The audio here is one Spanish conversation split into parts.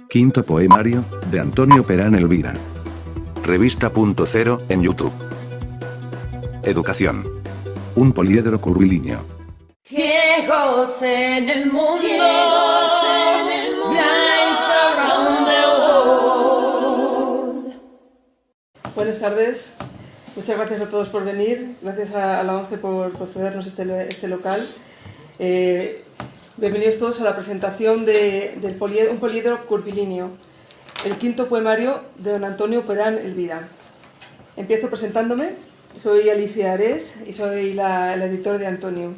Quinto poemario, de Antonio Perán Elvira. Revista Punto Cero, en YouTube. Educación. Un poliedro curvilíneo. Ciegos en el mundo, blind around the world. Buenas tardes, muchas gracias a todos por venir, gracias a la ONCE por cedernos este local. Bienvenidos todos a la presentación de un poliedro curvilíneo, el quinto poemario de don Antonio Perán Elvira. Empiezo presentándome, soy Alicia Ares y soy la editora de Antonio.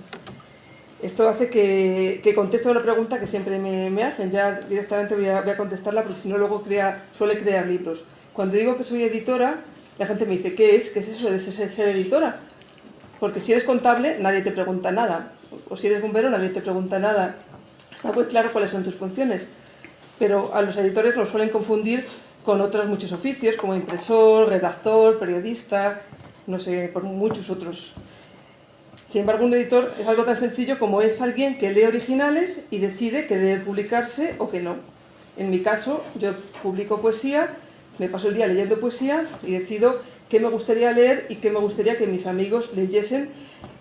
Esto hace que conteste una pregunta que siempre me hacen, ya directamente voy a contestarla porque si no luego suele crear libros. Cuando digo que soy editora, la gente me dice, ¿qué es eso de ser editora? Porque si eres contable, nadie te pregunta nada. O si eres bombero, nadie te pregunta nada. Está muy claro cuáles son tus funciones. Pero a los editores nos suelen confundir con otros muchos oficios, como impresor, redactor, periodista, no sé, por muchos otros. Sin embargo, un editor es algo tan sencillo como es alguien que lee originales y decide que debe publicarse o que no. En mi caso, yo publico poesía, me paso el día leyendo poesía y decido qué me gustaría leer y qué me gustaría que mis amigos leyesen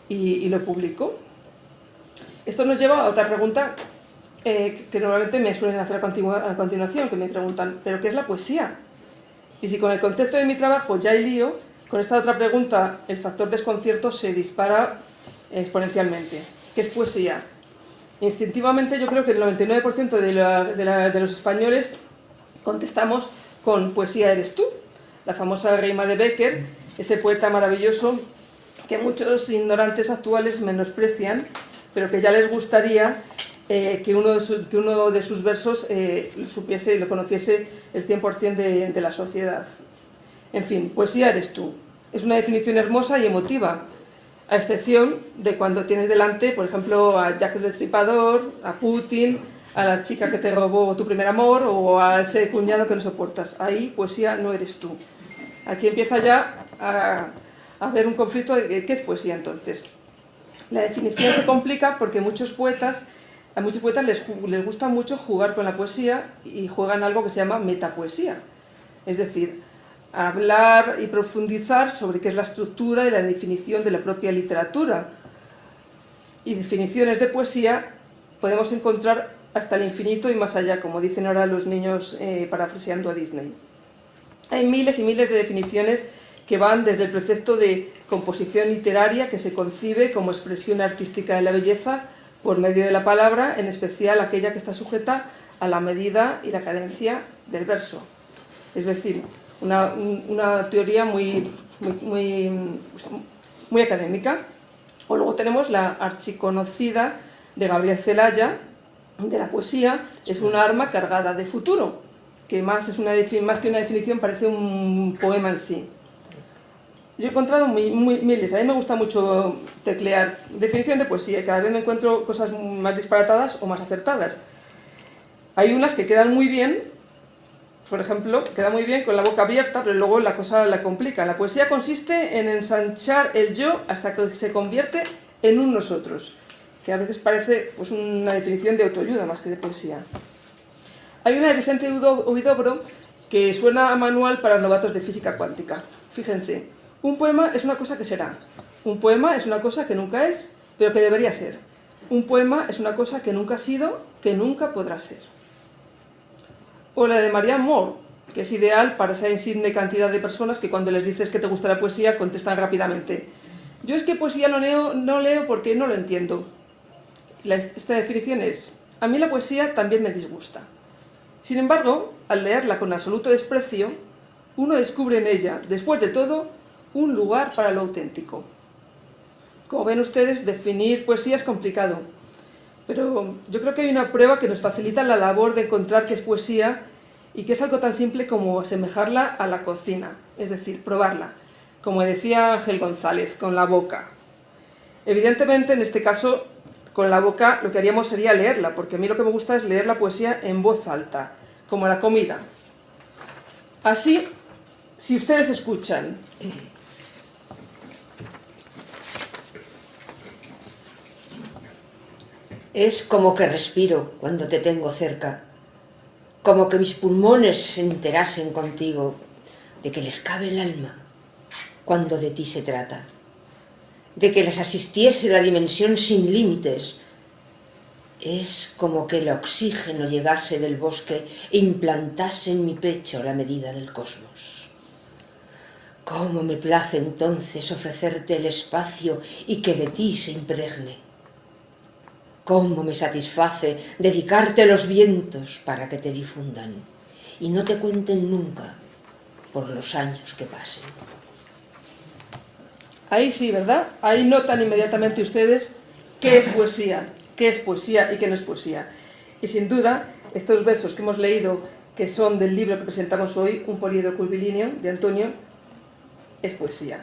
y lo publico. Esto nos lleva a otra pregunta que normalmente me suelen hacer a continuación, que me preguntan, ¿pero qué es la poesía? Y si con el concepto de mi trabajo ya hay lío, con esta otra pregunta el factor desconcierto se dispara exponencialmente. ¿Qué es poesía? Instintivamente yo creo que el 99% de los españoles contestamos con poesía eres tú, la famosa rima de Bécquer, ese poeta maravilloso que muchos ignorantes actuales menosprecian, pero que ya les gustaría que uno de sus versos supiese y lo conociese el 100% de la sociedad. En fin, poesía eres tú. Es una definición hermosa y emotiva, a excepción de cuando tienes delante, por ejemplo, a Jack el Destripador, a Putin, a la chica que te robó tu primer amor o a ese cuñado que no soportas. Ahí poesía no eres tú. Aquí empieza ya a haber un conflicto de qué es poesía entonces. La definición se complica porque a muchos poetas les gusta mucho jugar con la poesía y juegan algo que se llama metapoesía. Es decir, hablar y profundizar sobre qué es la estructura y la definición de la propia literatura. Y definiciones de poesía podemos encontrar hasta el infinito y más allá, como dicen ahora los niños parafraseando a Disney. Hay miles y miles de definiciones que van desde el precepto de composición literaria, que se concibe como expresión artística de la belleza por medio de la palabra, en especial aquella que está sujeta a la medida y la cadencia del verso. Es decir, una teoría muy académica. O luego tenemos la archiconocida de Gabriel Celaya, de la poesía, es un arma cargada de futuro, que más que una definición parece un poema en sí. Yo he encontrado miles, a mí me gusta mucho teclear definición de poesía y cada vez me encuentro cosas más disparatadas o más acertadas. Hay unas que quedan muy bien, por ejemplo, queda muy bien con la boca abierta, pero luego la cosa la complica. La poesía consiste en ensanchar el yo hasta que se convierte en un nosotros, que a veces parece pues, una definición de autoayuda más que de poesía. Hay una de Vicente Huidobro que suena a manual para novatos de física cuántica. Fíjense. Un poema es una cosa que será. Un poema es una cosa que nunca es, pero que debería ser. Un poema es una cosa que nunca ha sido, que nunca podrá ser. O la de Marianne Moore, que es ideal para esa insigne cantidad de personas que cuando les dices que te gusta la poesía contestan rápidamente. Yo es que poesía no leo porque no lo entiendo. Esta definición es, a mí la poesía también me disgusta. Sin embargo, al leerla con absoluto desprecio, uno descubre en ella, después de todo, un lugar para lo auténtico. Como ven ustedes, definir poesía es complicado, pero yo creo que hay una prueba que nos facilita la labor de encontrar qué es poesía y que es algo tan simple como asemejarla a la cocina, es decir, probarla, como decía Ángel González, con la boca. Evidentemente, en este caso, con la boca lo que haríamos sería leerla, porque a mí lo que me gusta es leer la poesía en voz alta, como la comida. Así, si ustedes escuchan Es como que respiro cuando te tengo cerca. como que mis pulmones se enterasen contigo de que les cabe el alma cuando de ti se trata, de que les asistiese la dimensión sin límites. Es como que el oxígeno llegase del bosque e implantase en mi pecho la medida del cosmos. Cómo me place entonces ofrecerte el espacio y que de ti se impregne. Cómo me satisface dedicarte los vientos para que te difundan y no te cuenten nunca por los años que pasen. Ahí sí, ¿verdad? Ahí notan inmediatamente ustedes qué es poesía y qué no es poesía. Y sin duda, estos versos que hemos leído, que son del libro que presentamos hoy, Un poliedro curvilíneo, de Antonio, es poesía.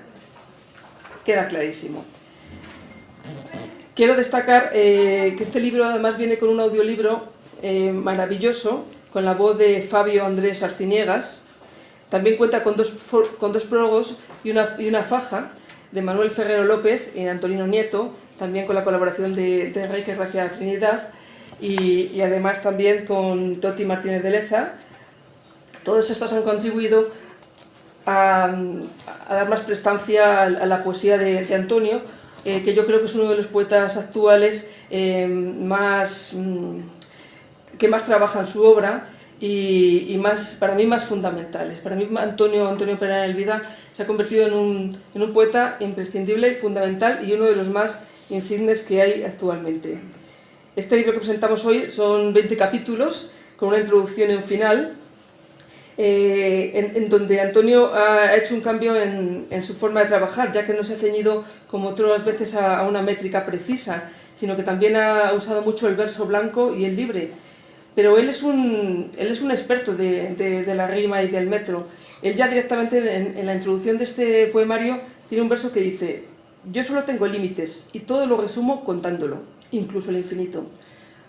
Queda clarísimo. Quiero destacar que este libro además viene con un audiolibro maravilloso, con la voz de Fabio Andrés Arciniegas. También cuenta con dos prólogos y una faja de Manuel Ferrero López y Antonino Nieto, también con la colaboración de Enrique Gracia Trinidad y además también con Toti Martínez de Leza. Todos estos han contribuido a dar más prestancia a la poesía de Antonio, que yo creo que es uno de los poetas actuales que más trabajan su obra y para mí más fundamentales. Para mí Antonio Perán Elvida se ha convertido en un poeta imprescindible, fundamental y uno de los más insignes que hay actualmente. Este libro que presentamos hoy son 20 capítulos con una introducción y un final, en donde Antonio ha hecho un cambio en su forma de trabajar, ya que no se ha ceñido como otras veces a una métrica precisa, sino que también ha usado mucho el verso blanco y el libre. Pero él es un experto de la rima y del metro. Él ya directamente en la introducción de este poemario tiene un verso que dice: yo solo tengo límites y todo lo resumo contándolo, incluso el infinito.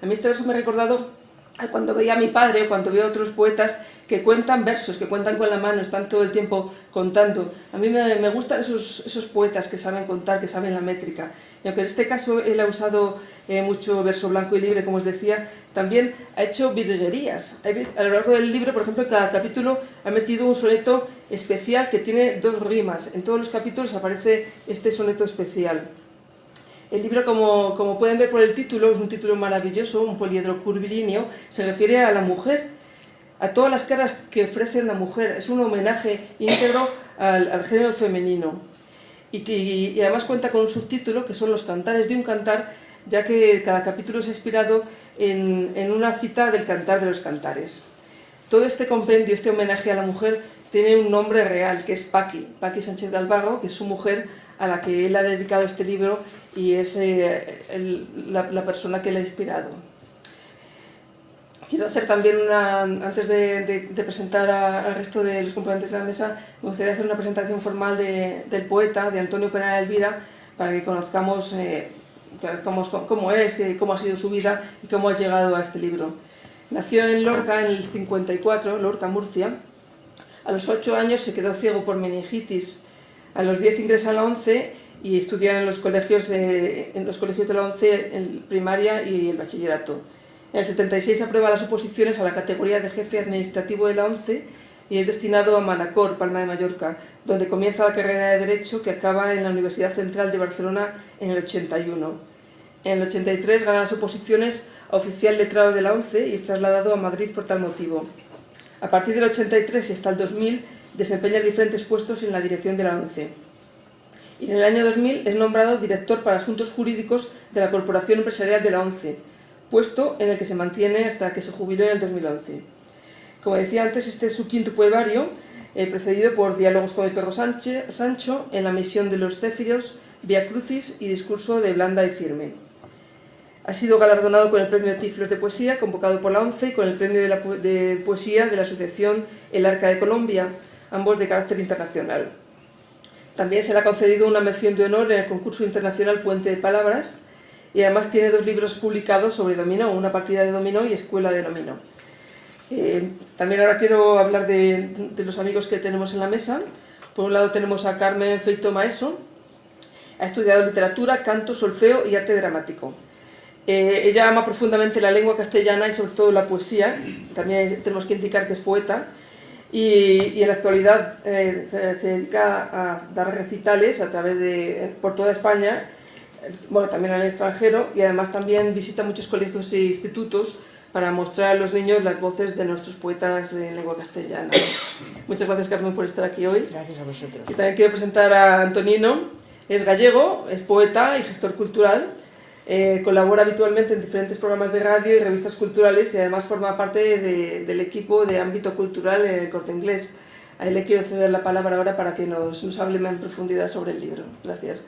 A mí este verso me ha recordado a cuando veía a mi padre o cuando veo a otros poetas que cuentan versos, que cuentan con la mano, están todo el tiempo contando. A mí me gustan esos poetas que saben contar, que saben la métrica. Y aunque en este caso él ha usado mucho verso blanco y libre, como os decía, también ha hecho virguerías. A lo largo del libro, por ejemplo, en cada capítulo ha metido un soneto especial que tiene 2 rimas. En todos los capítulos aparece este soneto especial. El libro, como pueden ver por el título, es un título maravilloso, Un poliedro curvilíneo, se refiere a la mujer, a todas las caras que ofrece la mujer. Es un homenaje íntegro al género femenino. Y además cuenta con un subtítulo que son los cantares de un cantar, ya que cada capítulo se ha inspirado en una cita del Cantar de los Cantares. Todo este compendio, este homenaje a la mujer, tiene un nombre real, que es Paqui Sánchez de Alvago, que es su mujer, a la que él ha dedicado este libro y es la persona que le ha inspirado. Quiero hacer también antes de presentar al resto de los componentes de la mesa, me gustaría hacer una presentación formal del poeta, de Antonio Perán Elvira, para que conozcamos cómo es, cómo ha sido su vida y cómo ha llegado a este libro. Nació en Lorca en el 54, Lorca, Murcia. A los 8 años se quedó ciego por meningitis. A los 10 ingresa a la ONCE y estudia en los colegios de la ONCE, en primaria y el bachillerato. En el 76 aprueba las oposiciones a la categoría de jefe administrativo de la ONCE y es destinado a Manacor, Palma de Mallorca, donde comienza la carrera de Derecho que acaba en la Universidad Central de Barcelona en el 81. En el 83 gana las oposiciones a oficial letrado de la ONCE y es trasladado a Madrid por tal motivo. A partir del 83 y hasta el 2000 desempeña diferentes puestos en la dirección de la ONCE. Y en el año 2000 es nombrado director para asuntos jurídicos de la Corporación Empresarial de la ONCE, puesto en el que se mantiene hasta que se jubiló en el 2011. Como decía antes, este es su quinto poemario, precedido por Diálogos con el perro Sancho, En la misión de los céfiros, Vía Crucis y Discurso de Blanda y Firme. Ha sido galardonado con el Premio Tiflos de Poesía, convocado por la ONCE, y con el Premio de Poesía de la Asociación El Arca de Colombia, ambos de carácter internacional. También se le ha concedido una mención de honor en el concurso internacional Puente de Palabras, y además tiene 2 libros publicados sobre dominó, Una partida de dominó y Escuela de dominó. También ahora quiero hablar de los amigos que tenemos en la mesa. Por un lado tenemos a Carmen Feito Maeso. Ha estudiado literatura, canto, solfeo y arte dramático. Ella ama profundamente la lengua castellana y sobre todo la poesía. También tenemos que indicar que es poeta. Y en la actualidad se dedica a dar recitales por toda España, bueno, también al extranjero, y además también visita muchos colegios e institutos para mostrar a los niños las voces de nuestros poetas en lengua castellana. Muchas gracias, Carmen, por estar aquí hoy. Gracias a vosotros. Y también quiero presentar a Antonino. Es gallego, es poeta y gestor cultural. Colabora habitualmente en diferentes programas de radio y revistas culturales y además forma parte del equipo de ámbito cultural en el Corte Inglés. A él le quiero ceder la palabra ahora para que nos hable más en profundidad sobre el libro. Gracias.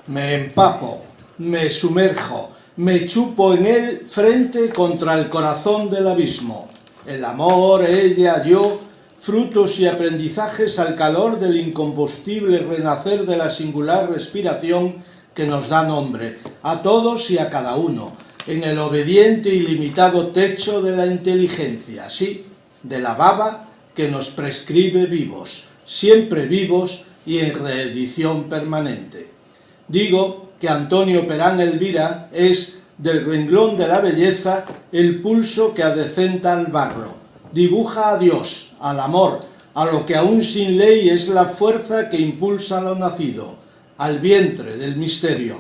Me empapo, me sumerjo, me chupo en él frente contra el corazón del abismo. El amor, ella, yo, frutos y aprendizajes al calor del incombustible renacer de la singular respiración que nos da nombre, a todos y a cada uno, en el obediente y limitado techo de la inteligencia, sí, de la baba que nos prescribe vivos, siempre vivos y en reedición permanente. Digo que Antonio Perán Elvira es, del renglón de la belleza, el pulso que adecenta al barro. Dibuja a Dios, al amor, a lo que aún sin ley es la fuerza que impulsa lo nacido, al vientre del misterio.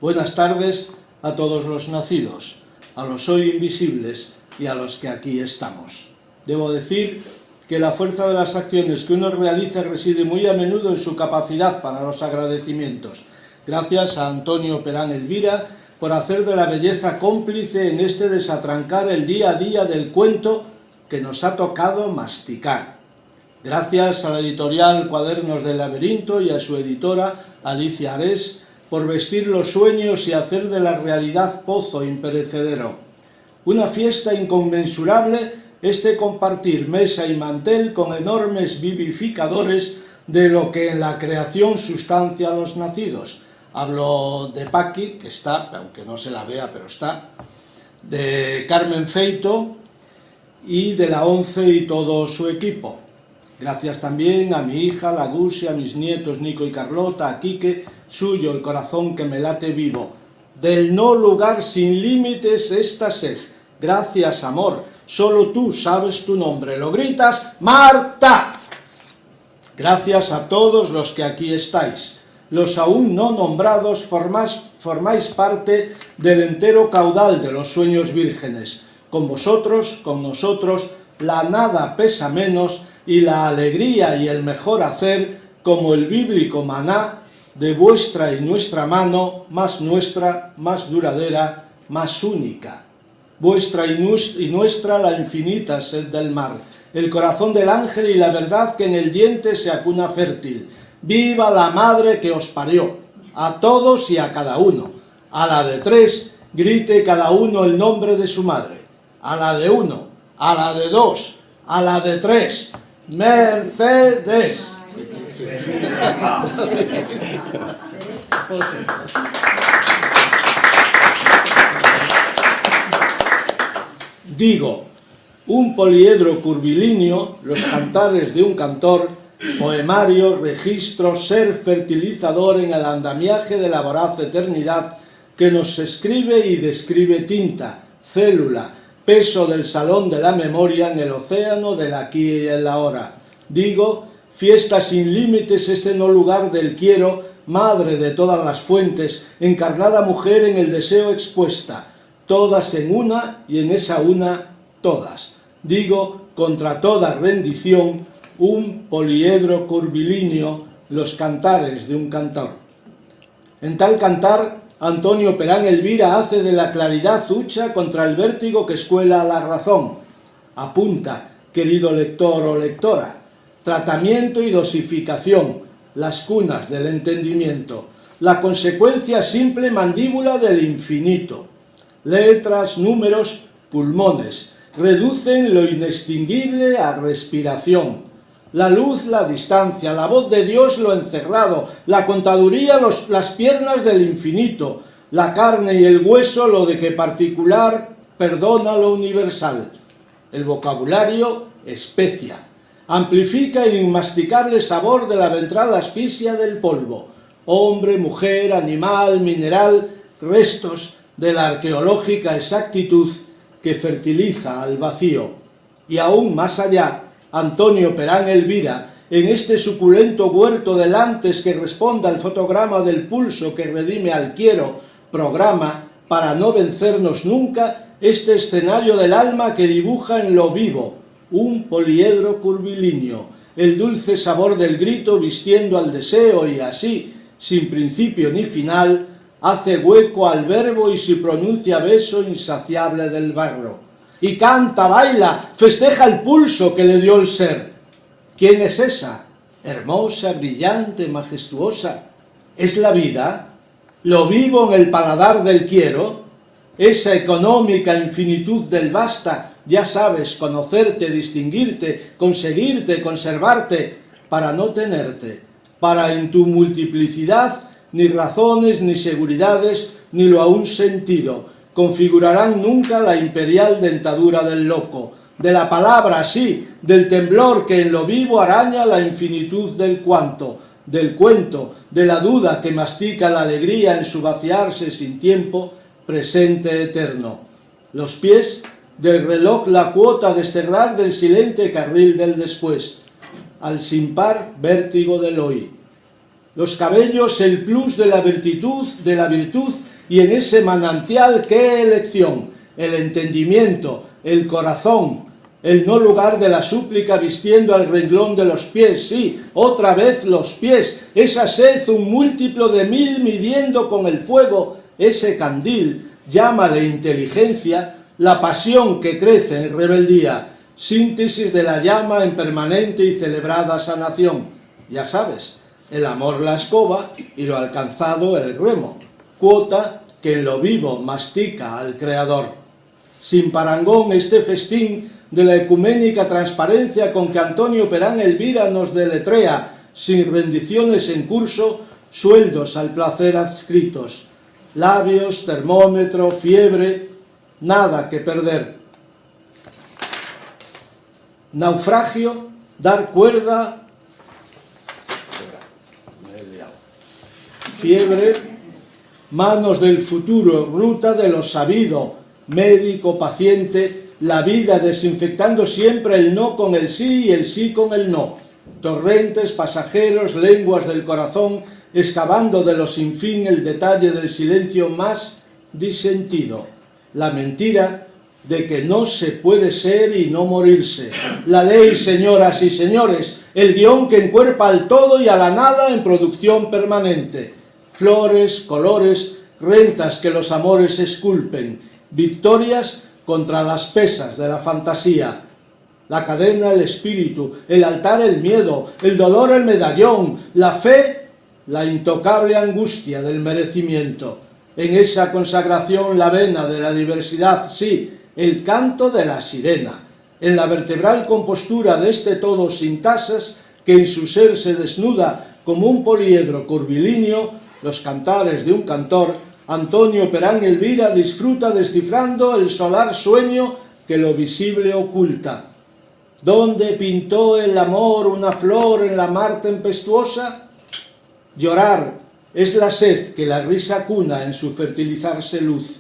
Buenas tardes a todos los nacidos, a los hoy invisibles y a los que aquí estamos. Debo decir que la fuerza de las acciones que uno realiza reside muy a menudo en su capacidad para los agradecimientos. Gracias a Antonio Perán Elvira por hacer de la belleza cómplice en este desatrancar el día a día del cuento que nos ha tocado masticar. Gracias a la editorial Cuadernos del Laberinto y a su editora Alicia Ares por vestir los sueños y hacer de la realidad pozo imperecedero. Una fiesta inconmensurable este compartir mesa y mantel con enormes vivificadores de lo que en la creación sustancia a los nacidos. Hablo de Paqui, que está, aunque no se la vea, pero está, de Carmen Feito y de la ONCE y todo su equipo. Gracias también a mi hija, la Gusi, a mis nietos Nico y Carlota, a Quique, suyo el corazón que me late vivo. Del no lugar sin límites esta sed. Gracias, amor. Solo tú sabes tu nombre. Lo gritas, Marta. Gracias a todos los que aquí estáis. Los aún no nombrados formáis parte del entero caudal de los sueños vírgenes. Con vosotros, con nosotros, la nada pesa menos y la alegría y el mejor hacer, como el bíblico maná, de vuestra y nuestra mano, más nuestra, más duradera, más única. Vuestra y nuestra la infinita sed del mar, el corazón del ángel y la verdad que en el diente se acuna fértil. ¡Viva la madre que os parió! A todos y a cada uno. A la de tres, grite cada uno el nombre de su madre. A la de uno, a la de dos, a la de tres. Mercedes. Digo, un poliedro curvilíneo, los cantares de un cantor, poemario, registro, ser fertilizador en el andamiaje de la voraz eternidad que nos escribe y describe tinta, célula, peso del salón de la memoria en el océano del aquí y el ahora. Digo, fiesta sin límites este no lugar del quiero, madre de todas las fuentes, encarnada mujer en el deseo expuesta, todas en una y en esa una todas. Digo, contra toda rendición, un poliedro curvilíneo, los cantares de un cantor. En tal cantar, Antonio Perán Elvira hace de la claridad hucha contra el vértigo que escuela a la razón. Apunta, querido lector o lectora, tratamiento y dosificación, las cunas del entendimiento, la consecuencia simple mandíbula del infinito. Letras, números, pulmones, reducen lo inextinguible a respiración. La luz, la distancia, la voz de Dios, lo encerrado, la contaduría, las piernas del infinito, la carne y el hueso, lo de que particular perdona lo universal. El vocabulario, especia. amplifica el inmasticable sabor de la ventral asfixia del polvo. Hombre, mujer, animal, mineral, restos de la arqueológica exactitud que fertiliza al vacío. Y aún más allá, Antonio Perán Elvira, en este suculento huerto del antes que responda al fotograma del pulso que redime al quiero, programa, para no vencernos nunca, este escenario del alma que dibuja en lo vivo, un poliedro curvilíneo, el dulce sabor del grito vistiendo al deseo y así, sin principio ni final, hace hueco al verbo y se pronuncia beso insaciable del barro. Y canta, baila, festeja el pulso que le dio el ser. ¿Quién es esa? Hermosa, brillante, majestuosa. ¿Es la vida? ¿Lo vivo en el paladar del quiero? Esa económica infinitud del basta, ya sabes, conocerte, distinguirte, conseguirte, conservarte, para no tenerte, para en tu multiplicidad ni razones, ni seguridades, ni lo aún sentido, configurarán nunca la imperial dentadura del loco, de la palabra, sí, del temblor que en lo vivo araña la infinitud del cuanto, del cuento, de la duda que mastica la alegría en su vaciarse sin tiempo, presente eterno. Los pies del reloj la cuota desterrar del silente carril del después, al sin par vértigo del hoy. Los cabellos el plus de la virtud, y en ese manantial qué elección, el entendimiento, el corazón, el no lugar de la súplica vistiendo al renglón de los pies, sí, otra vez los pies, esa sed un múltiplo de 1000 midiendo con el fuego, ese candil, llámale inteligencia, la pasión que crece en rebeldía, síntesis de la llama en permanente y celebrada sanación, ya sabes, el amor la escoba y lo alcanzado el remo, cuota que en lo vivo mastica al Creador. Sin parangón este festín de la ecuménica transparencia con que Antonio Perán Elvira nos deletrea, sin rendiciones en curso, sueldos al placer adscritos, labios, termómetro, fiebre, nada que perder. Naufragio, dar cuerda, fiebre, manos del futuro, ruta de lo sabido, médico, paciente, la vida desinfectando siempre el no con el sí y el sí con el no, torrentes, pasajeros, lenguas del corazón, excavando de lo sin fin el detalle del silencio más disentido, la mentira de que no se puede ser y no morirse, la ley, señoras y señores, el guión que encuerpa al todo y a la nada en producción permanente, flores, colores, rentas que los amores esculpen, victorias contra las pesas de la fantasía, la cadena el espíritu, el altar el miedo, el dolor el medallón, la fe la intocable angustia del merecimiento, en esa consagración la vena de la diversidad, sí, el canto de la sirena, en la vertebral compostura de este todo sin tasas que en su ser se desnuda como un poliedro curvilíneo, los cantares de un cantor, Antonio Perán Elvira disfruta descifrando el solar sueño que lo visible oculta. ¿Dónde pintó el amor una flor en la mar tempestuosa? Llorar es la sed que la risa cuna en su fertilizarse luz.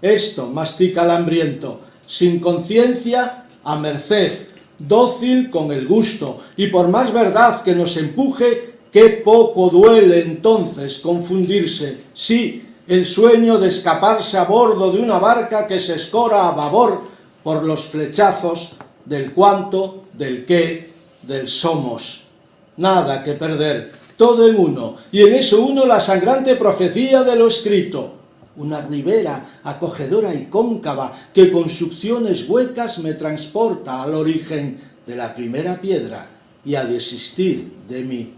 Esto mastica el hambriento, sin conciencia, a merced, dócil con el gusto, y por más verdad que nos empuje, qué poco duele entonces confundirse, sí, el sueño de escaparse a bordo de una barca que se escora a babor por los flechazos del cuánto, del qué, del somos. Nada que perder, todo en uno, y en eso uno la sangrante profecía de lo escrito. Una ribera acogedora y cóncava que con succiones huecas me transporta al origen de la primera piedra y a desistir de mí.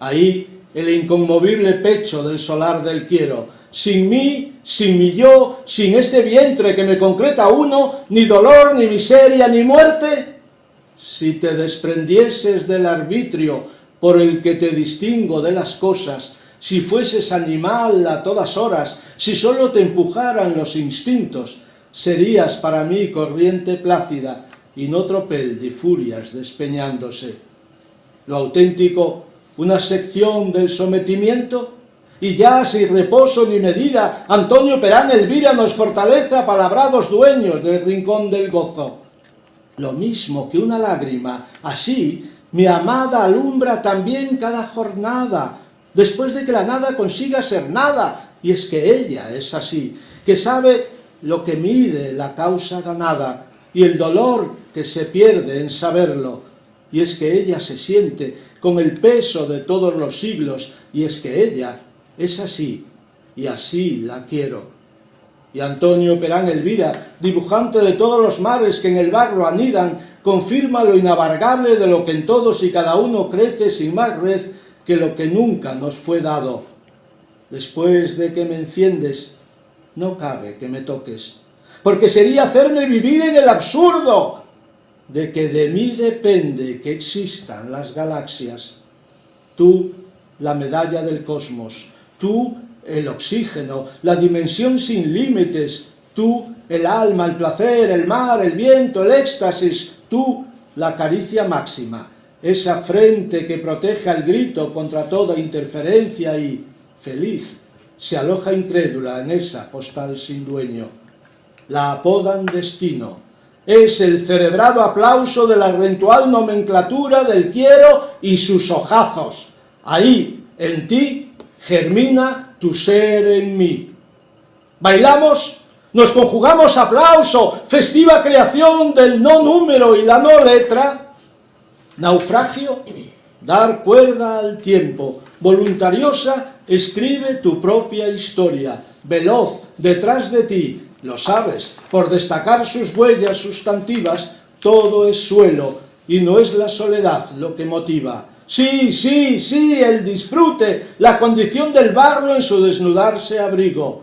Ahí el inconmovible pecho del solar del quiero, sin mí, sin mi yo, sin este vientre que me concreta uno, ni dolor, ni miseria, ni muerte. Si te desprendieses del arbitrio por el que te distingo de las cosas, si fueses animal a todas horas, si solo te empujaran los instintos, serías para mí corriente plácida, y no tropel de furias despeñándose. Lo auténtico, una sección del sometimiento, y ya sin reposo ni medida, Antonio Perán Elvira nos fortalece a palabrados dueños del rincón del gozo. Lo mismo que una lágrima, así mi amada alumbra también cada jornada, después de que la nada consiga ser nada, y es que ella es así, que sabe lo que mide la causa ganada, y el dolor que se pierde en saberlo, y es que ella se siente con el peso de todos los siglos, y es que ella es así, y así la quiero. Y Antonio Perán Elvira, dibujante de todos los mares que en el barro anidan, confirma lo inabargable de lo que en todos y cada uno crece sin más red que lo que nunca nos fue dado. Después de que me enciendes, no cabe que me toques, porque sería hacerme vivir en el absurdo de que de mí depende que existan las galaxias. Tú, la medalla del cosmos, tú, el oxígeno, la dimensión sin límites, tú, el alma, el placer, el mar, el viento, el éxtasis, tú, la caricia máxima, esa frente que protege al grito contra toda interferencia y, feliz, se aloja incrédula en esa postal sin dueño. La apodan destino. Es el cerebrado aplauso de la eventual nomenclatura del quiero y sus ojazos. Ahí, en ti, germina tu ser en mí. Bailamos, nos conjugamos aplauso, festiva creación del no número y la no letra. Naufragio, dar cuerda al tiempo. Voluntariosa, escribe tu propia historia. Veloz, detrás de ti, lo sabes, por destacar sus huellas sustantivas, todo es suelo, y no es la soledad lo que motiva. Sí, sí, sí, el disfrute, la condición del barro en su desnudarse abrigo.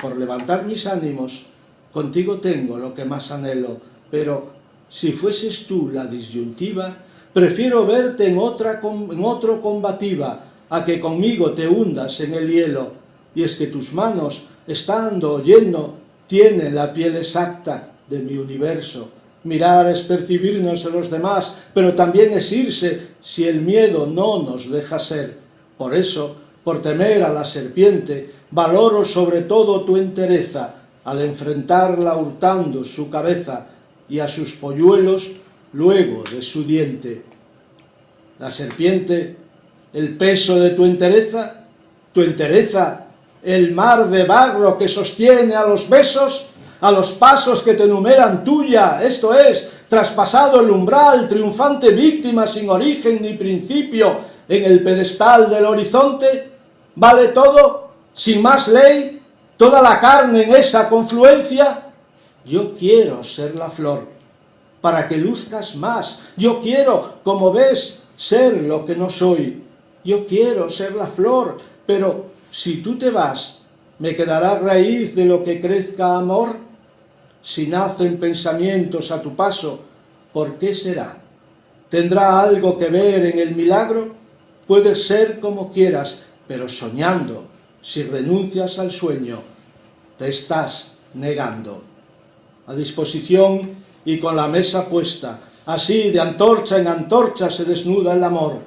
Por levantar mis ánimos, contigo tengo lo que más anhelo, pero si fueses tú la disyuntiva, prefiero verte en otro combativa, a que conmigo te hundas en el hielo. Y es que tus manos, estando oyendo, tienen la piel exacta de mi universo. Mirar es percibirnos en los demás, pero también es irse si el miedo no nos deja ser. Por eso, por temer a la serpiente, valoro sobre todo tu entereza, al enfrentarla hurtando su cabeza y a sus polluelos luego de su diente. La serpiente, el peso de tu entereza, el mar de barro que sostiene a los besos, a los pasos que te enumeran tuya, esto es, traspasado el umbral, triunfante víctima sin origen ni principio, en el pedestal del horizonte, ¿vale todo? ¿Sin más ley? ¿Toda la carne en esa confluencia? Yo quiero ser la flor, para que luzcas más. Yo quiero, como ves, ser lo que no soy. Yo quiero ser la flor, pero si tú te vas, ¿me quedará raíz de lo que crezca amor? Si nacen pensamientos a tu paso, ¿por qué será? ¿Tendrá algo que ver en el milagro? Puedes ser como quieras, pero soñando, si renuncias al sueño, te estás negando. A disposición y con la mesa puesta, así de antorcha en antorcha se desnuda el amor,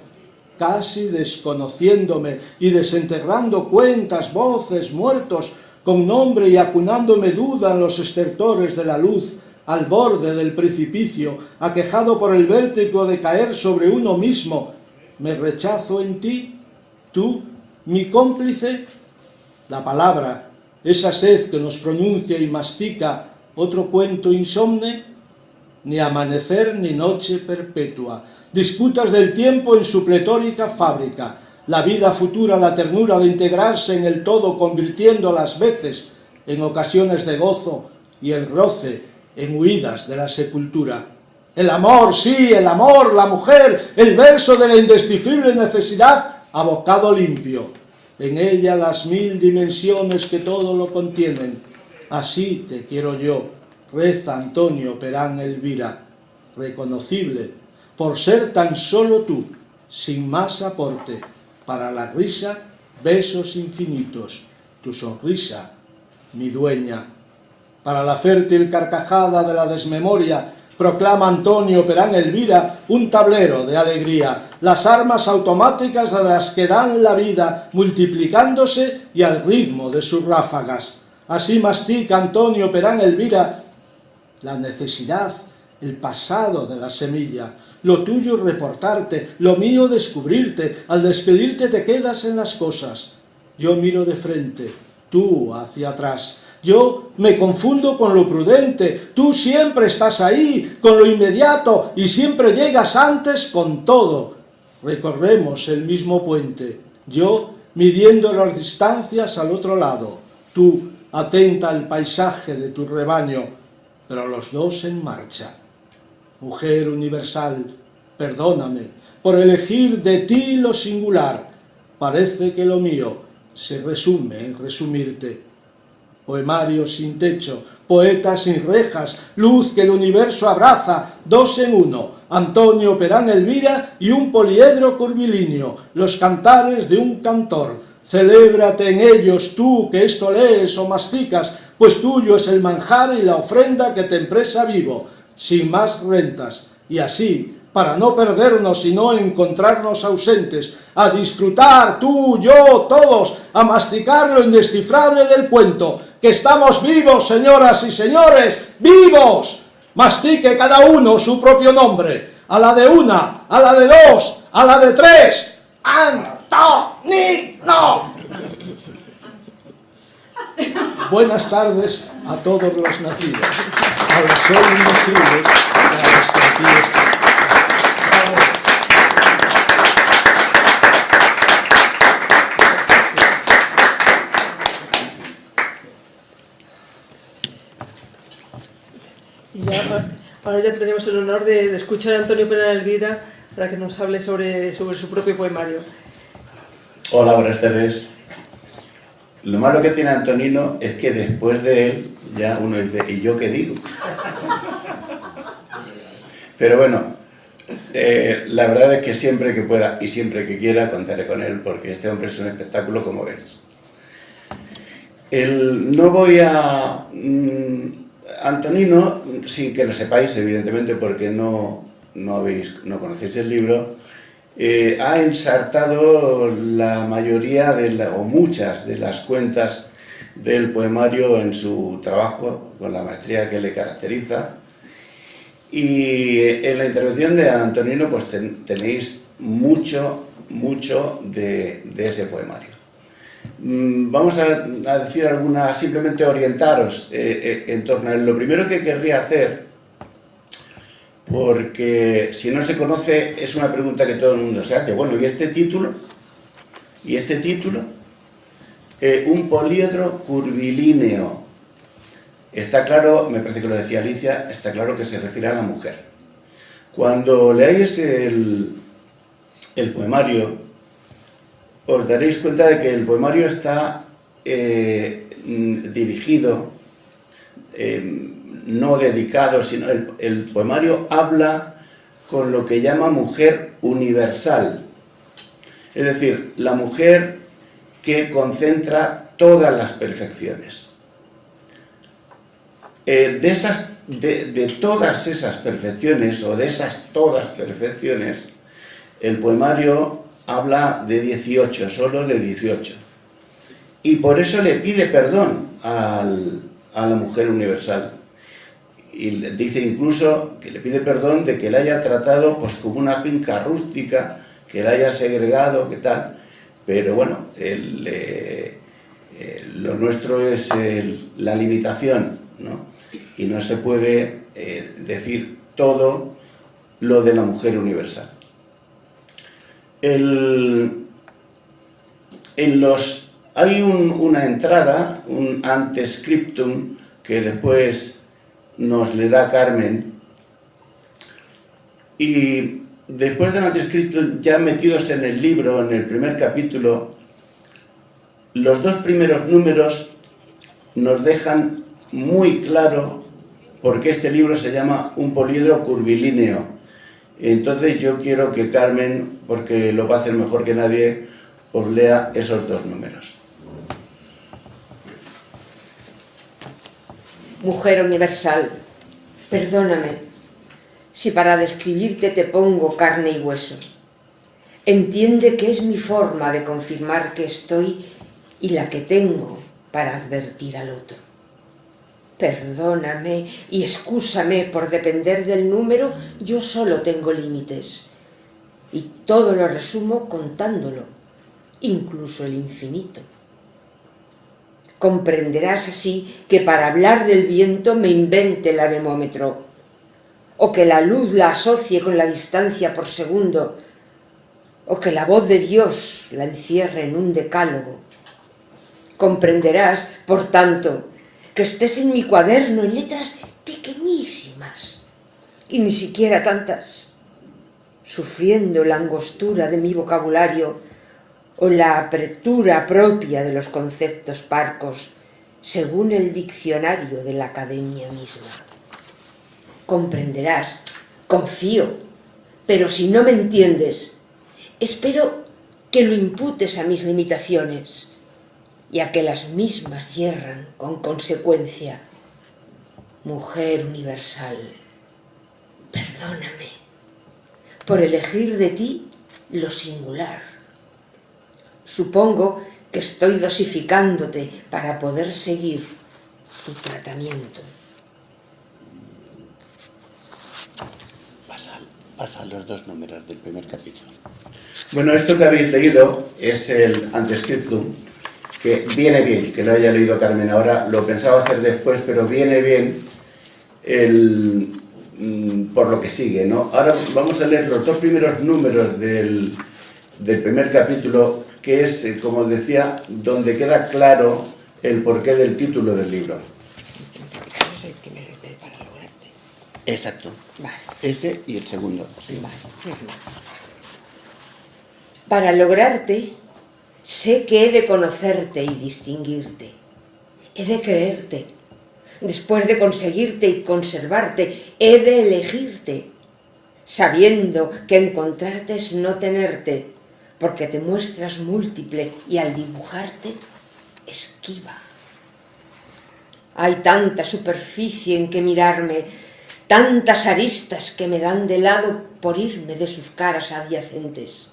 casi desconociéndome y desenterrando cuentas, voces, muertos, con nombre y acunándome duda en los estertores de la luz, al borde del precipicio, aquejado por el vértigo de caer sobre uno mismo. ¿Me rechazo en ti? ¿Tú, mi cómplice? La palabra, esa sed que nos pronuncia y mastica otro cuento insomne, ni amanecer ni noche perpetua, disputas del tiempo en su pletórica fábrica, la vida futura, la ternura de integrarse en el todo, convirtiendo las veces en ocasiones de gozo y el roce en huidas de la sepultura. El amor, sí, el amor, la mujer, el verso de la indescifrible necesidad a bocado limpio, en ella las 1000 dimensiones que todo lo contienen. Así te quiero yo, reza Antonio Perán Elvira, reconocible por ser tan solo tú, sin más aporte, para la risa, besos infinitos, tu sonrisa, mi dueña. Para la fértil carcajada de la desmemoria, proclama Antonio Perán Elvira, un tablero de alegría, las armas automáticas de las que dan la vida, multiplicándose y al ritmo de sus ráfagas. Así mastica Antonio Perán Elvira la necesidad, el pasado de la semilla. Lo tuyo es reportarte, lo mío descubrirte. Al despedirte te quedas en las cosas. Yo miro de frente, tú hacia atrás. Yo me confundo con lo prudente. Tú siempre estás ahí, con lo inmediato, y siempre llegas antes con todo. Recorremos el mismo puente. Yo midiendo las distancias al otro lado. Tú atenta al paisaje de tu rebaño, pero los dos en marcha. Mujer universal, perdóname por elegir de ti lo singular. Parece que lo mío se resume en resumirte. Poemario sin techo, poeta sin rejas, luz que el universo abraza, dos en uno, Antonio Perán Elvira y un poliedro curvilíneo, los cantares de un cantor. Celébrate en ellos tú que esto lees o masticas, pues tuyo es el manjar y la ofrenda que te empresa vivo, sin más rentas, y así, para no perdernos y no encontrarnos ausentes, a disfrutar tú, yo, todos, a masticar lo indescifrable del cuento, que estamos vivos, señoras y señores, ¡vivos! Mastique cada uno su propio nombre, a la de una, a la de dos, a la de tres, ¡Antonino! Buenas tardes a todos los nacidos, a los hoy invisibles y a los que aquí están. Y ahora ya tenemos el honor de escuchar a Antonio Perán Elvira para que nos hable sobre su propio poemario. Hola, buenas tardes. Lo malo que tiene Antonino es que después de él ya uno dice, ¿y yo qué digo? Pero bueno, la verdad es que siempre que pueda y siempre que quiera contaré con él, porque este hombre es un espectáculo, como ves. No voy a... Antonino, sin que lo sepáis, evidentemente, porque no conocéis el libro, ha ensartado la mayoría o muchas de las cuentas del poemario en su trabajo, con la maestría que le caracteriza. Y en la intervención de Antonino pues tenéis mucho de ese poemario. Vamos a decir algunas, simplemente orientaros en torno a él. Lo primero que querría hacer, porque si no se conoce, es una pregunta que todo el mundo se hace. Bueno, ¿y este título? ¿Y este título? Un poliedro curvilíneo. Está claro, me parece que lo decía Alicia, está claro que se refiere a la mujer. Cuando leáis el poemario, os daréis cuenta de que el poemario está dirigido, no dedicado, sino el poemario habla con lo que llama mujer universal. Es decir, la mujer que concentra todas las perfecciones. De todas esas perfecciones, o de esas todas perfecciones, el poemario habla de 18, solo de 18. Y por eso le pide perdón a la mujer universal. Y dice incluso que le pide perdón de que la haya tratado pues como una finca rústica, que la haya segregado, que tal. Pero bueno, lo nuestro es la limitación, ¿no? Y no se puede decir todo lo de la mujer universal. Hay una entrada, un antescriptum, que después nos leerá Carmen, y después del antescriptum, ya metidos en el libro, en el primer capítulo, los dos primeros números nos dejan muy claro por qué este libro se llama Un poliedro curvilíneo. Entonces yo quiero que Carmen, porque lo va a hacer mejor que nadie, os lea esos dos números. Mujer universal, perdóname si para describirte te pongo carne y hueso. Entiende que es mi forma de confirmar que estoy y la que tengo para advertir al otro. Perdóname y excúsame por depender del número, yo solo tengo límites. Y todo lo resumo contándolo, incluso el infinito. Comprenderás así que para hablar del viento me invente el anemómetro, o que la luz la asocie con la distancia por segundo, o que la voz de Dios la encierre en un decálogo. Comprenderás, por tanto, que estés en mi cuaderno en letras pequeñísimas, y ni siquiera tantas, sufriendo la angostura de mi vocabulario o la apertura propia de los conceptos parcos, según el diccionario de la academia misma. Comprenderás, confío, pero si no me entiendes, espero que lo imputes a mis limitaciones y a que las mismas hierran con consecuencia. Mujer universal, perdóname por elegir de ti lo singular. Supongo que estoy dosificándote para poder seguir tu tratamiento. Pasa los 2 números del primer capítulo. Bueno, esto que habéis leído es el Antescriptum, que viene bien que lo haya leído Carmen ahora. Lo pensaba hacer después, pero viene bien por lo que sigue, ¿no? Ahora vamos a leer los 2 primeros números del primer capítulo, que es, como decía, donde queda claro el porqué del título del libro. Es el que me repite para lograrte. Exacto. Vale. Ese y el segundo. Sí. Vale. Para lograrte, sé que he de conocerte y distinguirte. He de creerte. Después de conseguirte y conservarte, he de elegirte, sabiendo que encontrarte es no tenerte, porque te muestras múltiple y al dibujarte, esquiva. Hay tanta superficie en que mirarme, tantas aristas que me dan de lado por irme de sus caras adyacentes.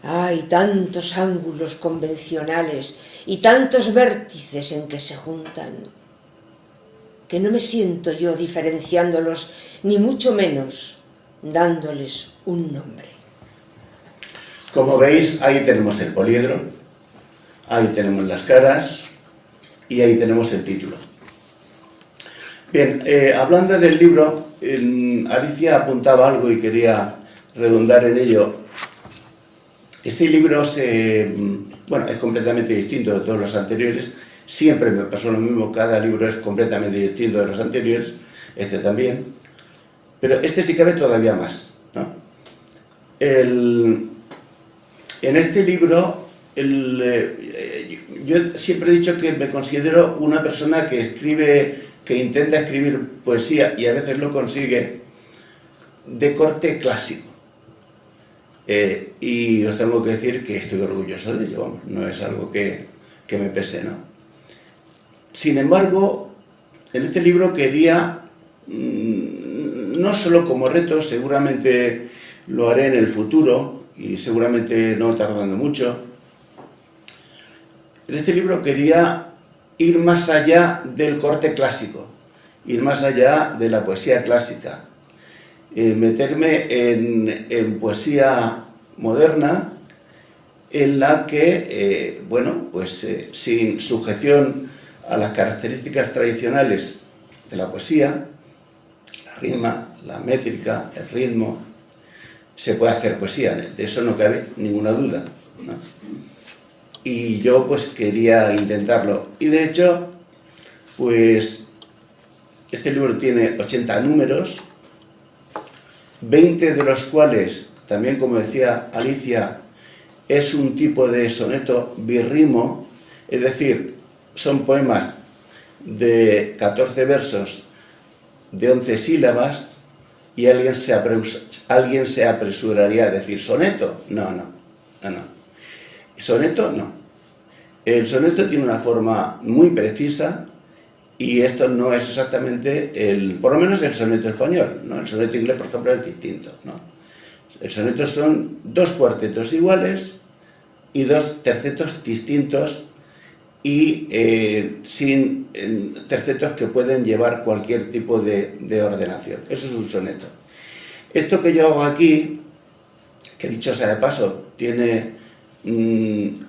Hay tantos ángulos convencionales y tantos vértices en que se juntan, que no me siento yo diferenciándolos, ni mucho menos dándoles un nombre. Como veis, ahí tenemos el poliedro, ahí tenemos las caras y ahí tenemos el título. Bien, hablando del libro, Alicia apuntaba algo y quería redundar en ello. Este libro es completamente distinto de todos los anteriores. Siempre me pasó lo mismo, cada libro es completamente distinto de los anteriores, este también. Pero este sí cabe todavía más, ¿no? En este libro, yo siempre he dicho que me considero una persona que escribe, que intenta escribir poesía, y a veces lo consigue, de corte clásico. Y os tengo que decir que estoy orgulloso de ello, vamos, no es algo que me pese, ¿no? Sin embargo, en este libro quería, no solo como reto, seguramente lo haré en el futuro, y seguramente no tardando mucho. En este libro quería ir más allá del corte clásico, ir más allá de la poesía clásica, meterme en poesía moderna, en la que, sin sujeción a las características tradicionales de la poesía, la rima, la métrica, el ritmo, se puede hacer poesía, de eso no cabe ninguna duda, ¿no? Y yo pues quería intentarlo. Y de hecho, pues este libro tiene 80 números, 20 de los cuales, también como decía Alicia, es un tipo de soneto birrimo, es decir, son poemas de 14 versos de 11 sílabas, y alguien se apresuraría a decir soneto. No. Soneto no. El soneto tiene una forma muy precisa Y esto no es exactamente por lo menos el soneto español, ¿no? El soneto inglés, por ejemplo, es distinto, ¿no? El soneto son 2 cuartetos iguales y 2 tercetos distintos y sin tercetos que pueden llevar cualquier tipo de ordenación. Eso es un soneto. Esto que yo hago aquí, que dicho sea de paso, tiene un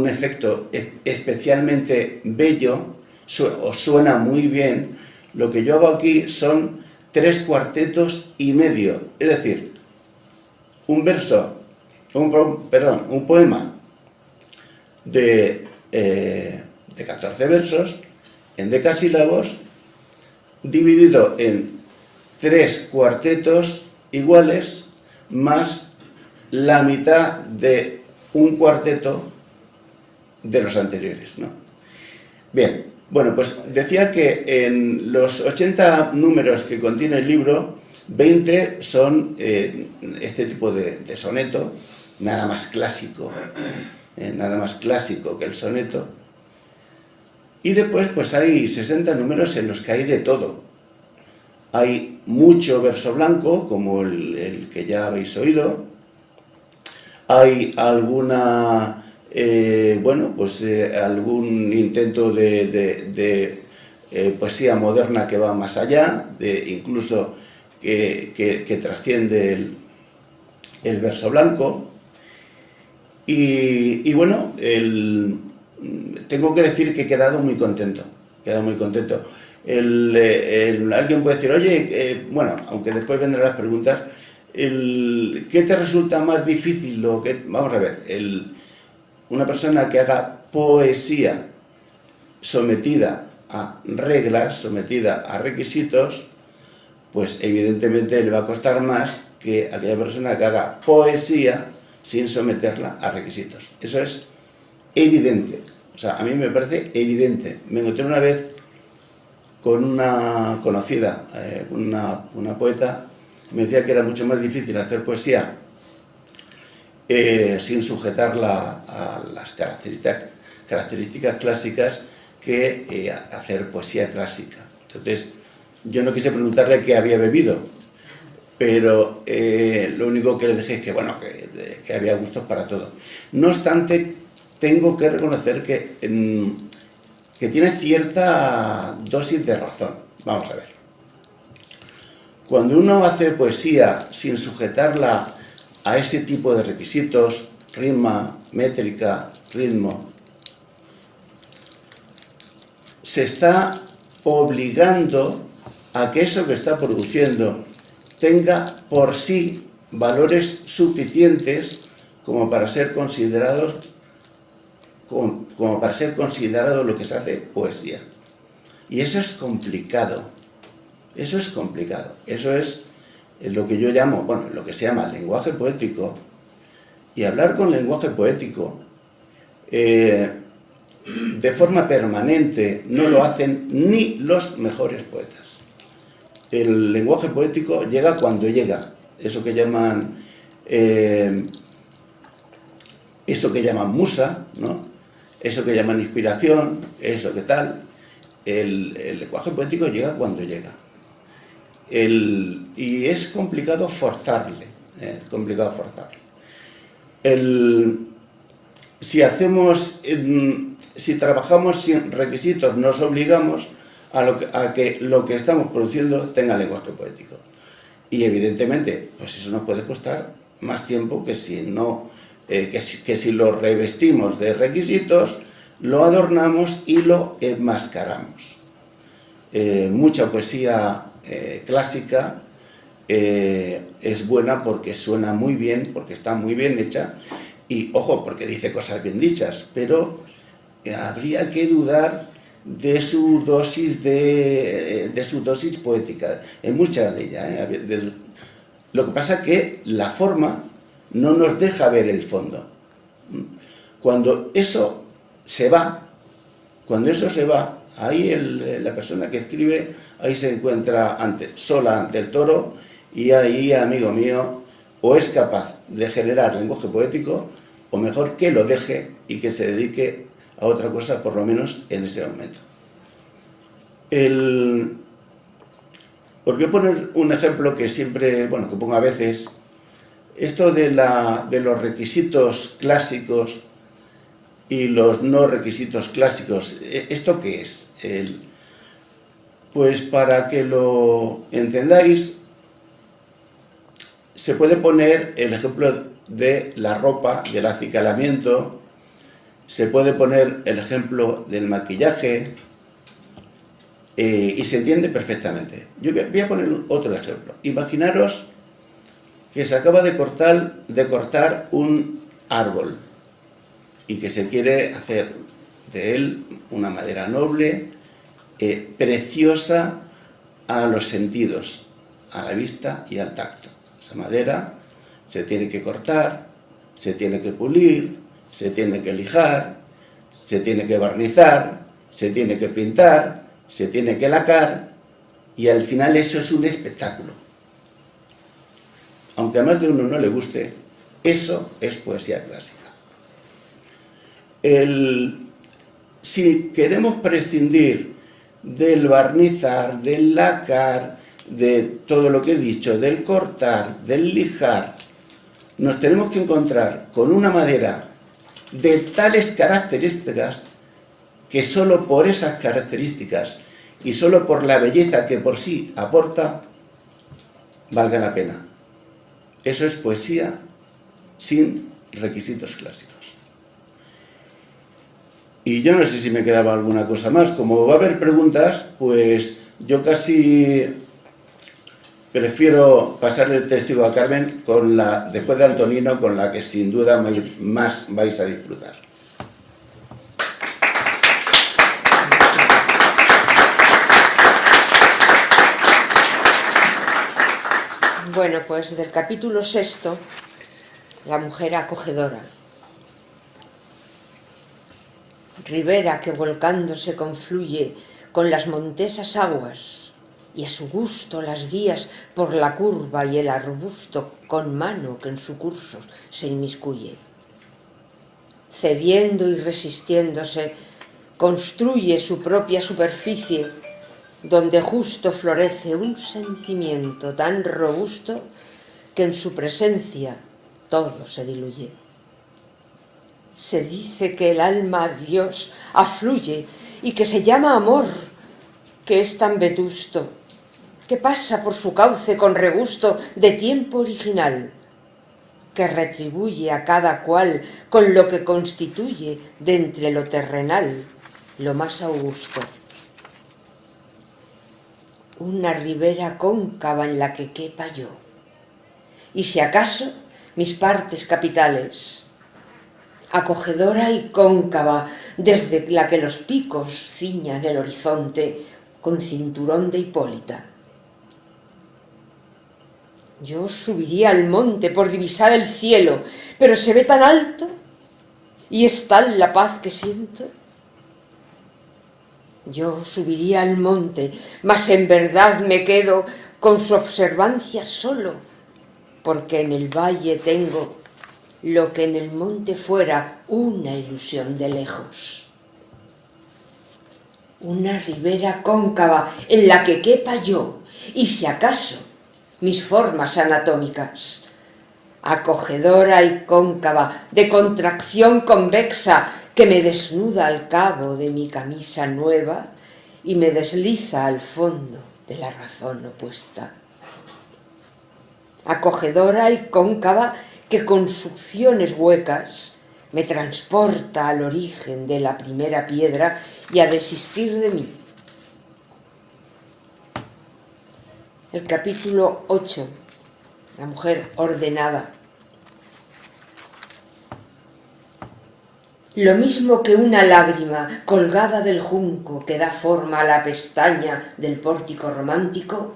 efecto especialmente bello, suena muy bien. Lo que yo hago aquí son 3 cuartetos y medio, es decir, un poema de 14 versos en decasílabos, dividido en 3 cuartetos iguales más la mitad de un cuarteto de los anteriores, ¿no? Bien, bueno, pues decía que en los 80 números que contiene el libro, 20 son este tipo de soneto, nada más clásico que el soneto, y después pues hay 60 números en los que hay de todo. Hay mucho verso blanco, como el que ya habéis oído, hay alguna... algún intento de poesía moderna que va más allá, incluso que trasciende el verso blanco. Y bueno, tengo que decir que he quedado muy contento. Alguien puede decir, oye, aunque después vendrán las preguntas, ¿qué te resulta más difícil? Vamos a ver, una persona que haga poesía sometida a reglas, sometida a requisitos, pues evidentemente le va a costar más que aquella persona que haga poesía sin someterla a requisitos. Eso es evidente. O sea, a mí me parece evidente. Me encontré una vez con una conocida, una poeta, me decía que era mucho más difícil hacer poesía sin sujetarla a las características clásicas que hacer poesía clásica. Entonces, yo no quise preguntarle qué había bebido, pero lo único que le dije es que, que había gustos para todo. No obstante, tengo que reconocer que tiene cierta dosis de razón. Vamos a ver. Cuando uno hace poesía sin sujetarla a ese tipo de requisitos, rima, métrica, ritmo, se está obligando a que eso que está produciendo tenga por sí valores suficientes como para ser considerado lo que se hace poesía. Y eso es complicado. Eso es lo que yo llamo, lo que se llama lenguaje poético. Y hablar con lenguaje poético de forma permanente no lo hacen ni los mejores poetas. El lenguaje poético llega cuando llega. Eso que llaman musa, ¿no? Eso que llaman inspiración, eso que tal. El lenguaje poético llega cuando llega. Y es complicado forzarle. Si trabajamos sin requisitos, nos obligamos a que lo que estamos produciendo tenga lenguaje poético. Y evidentemente, pues eso nos puede costar más tiempo que si lo revestimos de requisitos, lo adornamos y lo enmascaramos. Mucha poesía clásica es buena porque suena muy bien, porque está muy bien hecha y, ojo, porque dice cosas bien dichas, pero habría que dudar de su dosis poética, en muchas de ellas. Lo que pasa es que la forma no nos deja ver el fondo. Cuando eso se va, ahí la persona que escribe, ahí se encuentra sola ante el toro, y ahí, amigo mío, o es capaz de generar lenguaje poético, o mejor que lo deje y que se dedique a otra cosa, por lo menos en ese momento. Os voy a poner un ejemplo que siempre, bueno, que pongo a veces. Esto de los requisitos clásicos y los no requisitos clásicos, ¿esto qué es? Pues para que lo entendáis, se puede poner el ejemplo de la ropa, del acicalamiento, se puede poner el ejemplo del maquillaje, y se entiende perfectamente. Yo voy a poner otro ejemplo. Imaginaros que se acaba de cortar un árbol y que se quiere hacer de él una madera noble, preciosa a los sentidos, a la vista y al tacto. Esa madera se tiene que cortar, se tiene que pulir, se tiene que lijar, se tiene que barnizar, se tiene que pintar, se tiene que lacar, y al final eso es un espectáculo. Aunque a más de uno no le guste, eso es poesía clásica. Si queremos prescindir del barnizar, del lacar, de todo lo que he dicho, del cortar, del lijar, nos tenemos que encontrar con una madera de tales características que solo por esas características y solo por la belleza que por sí aporta, valga la pena. Eso es poesía sin requisitos clásicos. Y yo no sé si me quedaba alguna cosa más. Como va a haber preguntas, pues yo casi prefiero pasarle el testigo a Carmen después de Antonino, con la que sin duda más vais a disfrutar. Bueno, pues del capítulo 6, la mujer acogedora. Ribera que volcándose confluye con las montesas aguas, y a su gusto las guías por la curva y el arbusto con mano que en su curso se inmiscuye. Cediendo y resistiéndose, construye su propia superficie, donde justo florece un sentimiento tan robusto que en su presencia todo se diluye. Se dice que el alma a Dios afluye y que se llama amor, que es tan vetusto, que pasa por su cauce con regusto de tiempo original, que retribuye a cada cual con lo que constituye de entre lo terrenal lo más augusto. Una ribera cóncava en la que quepa yo, y si acaso mis partes capitales, acogedora y cóncava, desde la que los picos ciñan el horizonte con cinturón de Hipólita. Yo subiría al monte por divisar el cielo, pero se ve tan alto y es tal la paz que siento. Yo subiría al monte, mas en verdad me quedo con su observancia solo, porque en el valle tengo lo que en el monte fuera una ilusión de lejos. Una ribera cóncava en la que quepa yo, y si acaso mis formas anatómicas, acogedora y cóncava, de contracción convexa, que me desnuda al cabo de mi camisa nueva y me desliza al fondo de la razón opuesta. Acogedora y cóncava, que con succiones huecas me transporta al origen de la primera piedra y a desistir de mí. El capítulo 8, la mujer ordenada. Lo mismo que una lágrima colgada del junco que da forma a la pestaña del pórtico romántico,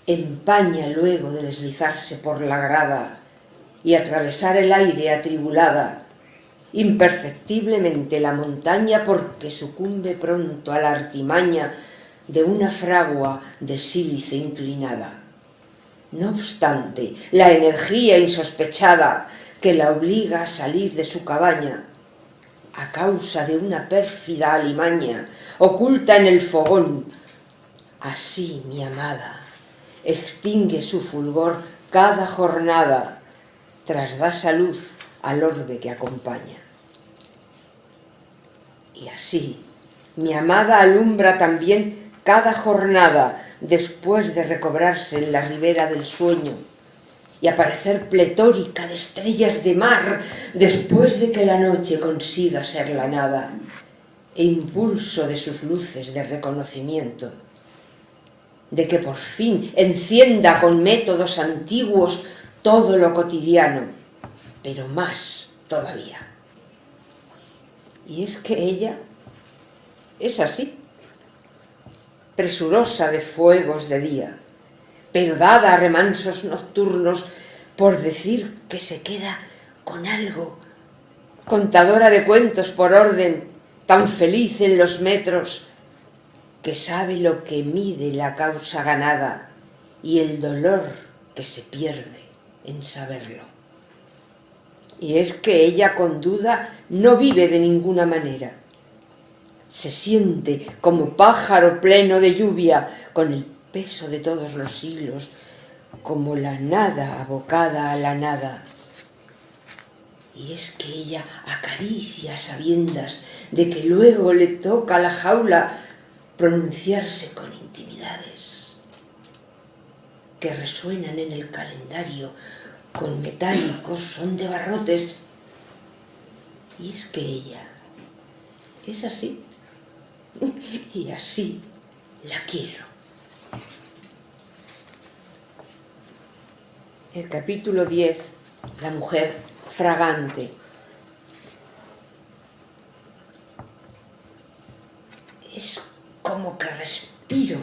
empaña luego de deslizarse por la grada y atravesar el aire atribulada, imperceptiblemente la montaña, porque sucumbe pronto a la artimaña de una fragua de sílice inclinada. No obstante, la energía insospechada que la obliga a salir de su cabaña a causa de una pérfida alimaña oculta en el fogón. Así mi amada extingue su fulgor cada jornada, tras da salud al orbe que acompaña. Y así mi amada alumbra también cada jornada después de recobrarse en la ribera del sueño y aparecer pletórica de estrellas de mar después de que la noche consiga ser la nada e impulso de sus luces de reconocimiento, de que por fin encienda con métodos antiguos todo lo cotidiano, pero más todavía. Y es que ella es así, presurosa de fuegos de día, pero dada a remansos nocturnos, por decir que se queda con algo, contadora de cuentos por orden, tan feliz en los metros, que sabe lo que mide la causa ganada y el dolor que se pierde en saberlo. Y es que ella con duda no vive de ninguna manera. Se siente como pájaro pleno de lluvia, con el peso de todos los siglos, como la nada abocada a la nada. Y es que ella acaricia a sabiendas de que luego le toca a la jaula pronunciarse con intimidades que resuenan en el calendario con metálicos son de barrotes. Y es que ella es así, y así la quiero. El capítulo 10, la mujer fragante. Es como que respiro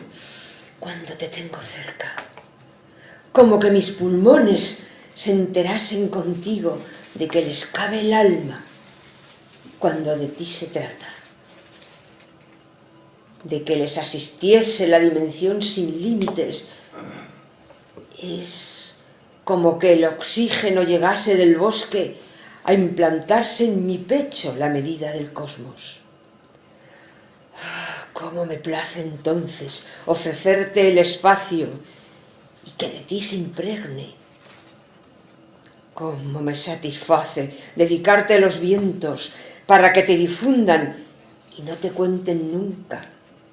cuando te tengo cerca, como que mis pulmones se enterasen contigo de que les cabe el alma cuando de ti se trata, de que les asistiese la dimensión sin límites. Es como que el oxígeno llegase del bosque a implantarse en mi pecho la medida del cosmos. Cómo me place entonces ofrecerte el espacio y que de ti se impregne. Cómo me satisface dedicarte los vientos para que te difundan y no te cuenten nunca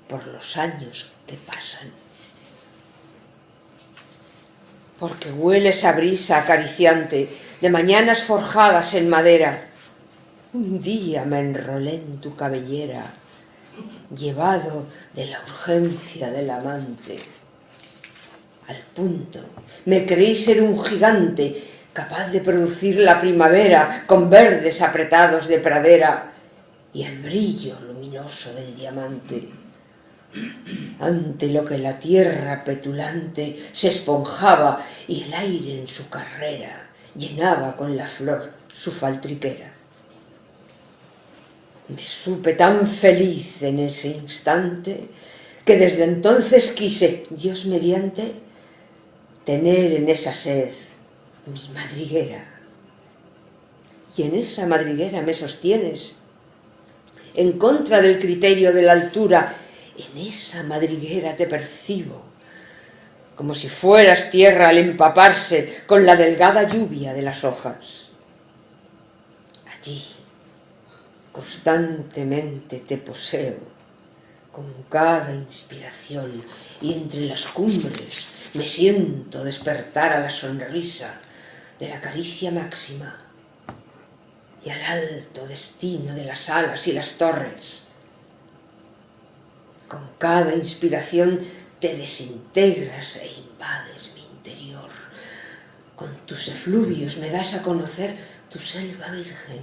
por los años que pasan. Porque hueles a brisa acariciante de mañanas forjadas en madera. Un día me enrolé en tu cabellera, llevado de la urgencia del amante. Al punto me creí ser un gigante capaz de producir la primavera con verdes apretados de pradera y el brillo luminoso del diamante. Ante lo que la tierra petulante se esponjaba y el aire en su carrera llenaba con la flor su faltriquera. Me supe tan feliz en ese instante que desde entonces quise, Dios mediante, tener en esa sed mi madriguera. Y en esa madriguera me sostienes, en contra del criterio de la altura. En esa madriguera te percibo, como si fueras tierra al empaparse con la delgada lluvia de las hojas. Allí, constantemente te poseo, con cada inspiración, y entre las cumbres me siento despertar a la sonrisa de la caricia máxima y al alto destino de las alas y las torres. Con cada inspiración te desintegras e invades mi interior. Con tus efluvios me das a conocer tu selva virgen.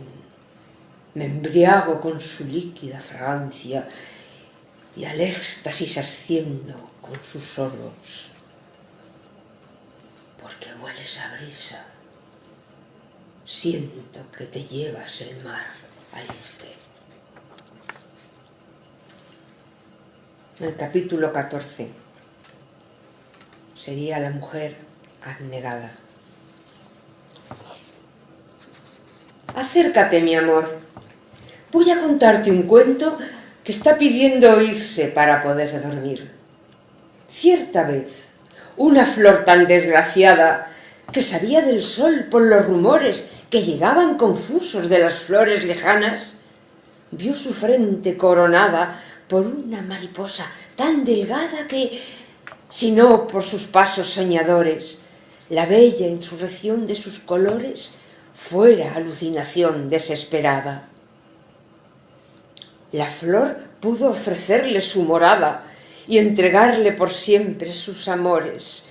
Me embriago con su líquida fragancia y al éxtasis asciendo con sus sorbos. Porque hueles a brisa, siento que te llevas el mar al irte. El capítulo 14 sería la mujer abnegada. Acércate, mi amor, Voy a contarte un cuento que está pidiendo oírse para poder dormir. Cierta vez, una flor tan desgraciada que sabía del sol por los rumores que llegaban confusos de las flores lejanas, vio su frente coronada por una mariposa tan delgada que, si no por sus pasos soñadores, la bella insurrección de sus colores fuera alucinación desesperada. La flor pudo ofrecerle su morada y entregarle por siempre sus amores,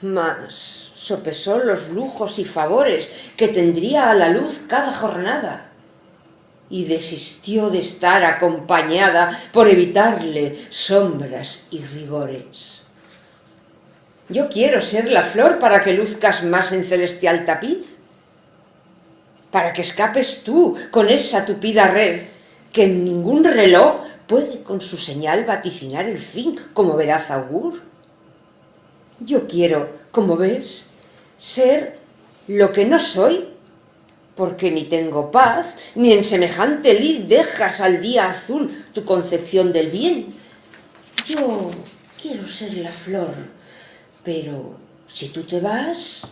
mas sopesó los lujos y favores que tendría a la luz cada jornada y desistió de estar acompañada por evitarle sombras y rigores. Yo quiero ser la flor para que luzcas más en celestial tapiz, para que escapes tú con esa tupida red que en ningún reloj puede con su señal vaticinar el fin como veraz augur. Yo quiero, como ves, ser lo que no soy, porque ni tengo paz, ni en semejante lid dejas al día azul tu concepción del bien. Yo quiero ser la flor, pero si tú te vas,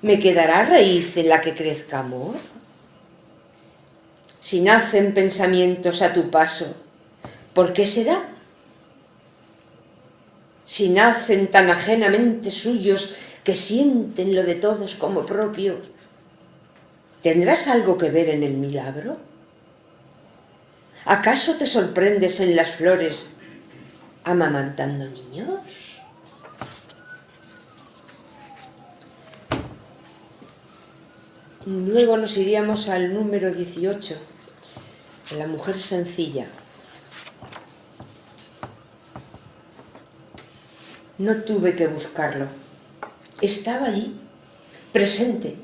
¿me quedará raíz en la que crezca amor? Si nacen pensamientos a tu paso, ¿por qué será? Si nacen tan ajenamente suyos que sienten lo de todos como propio, ¿tendrás algo que ver en el milagro? ¿Acaso te sorprendes en las flores amamantando niños? Luego nos iríamos al número 18, la mujer sencilla. No tuve que buscarlo. Estaba allí, presente,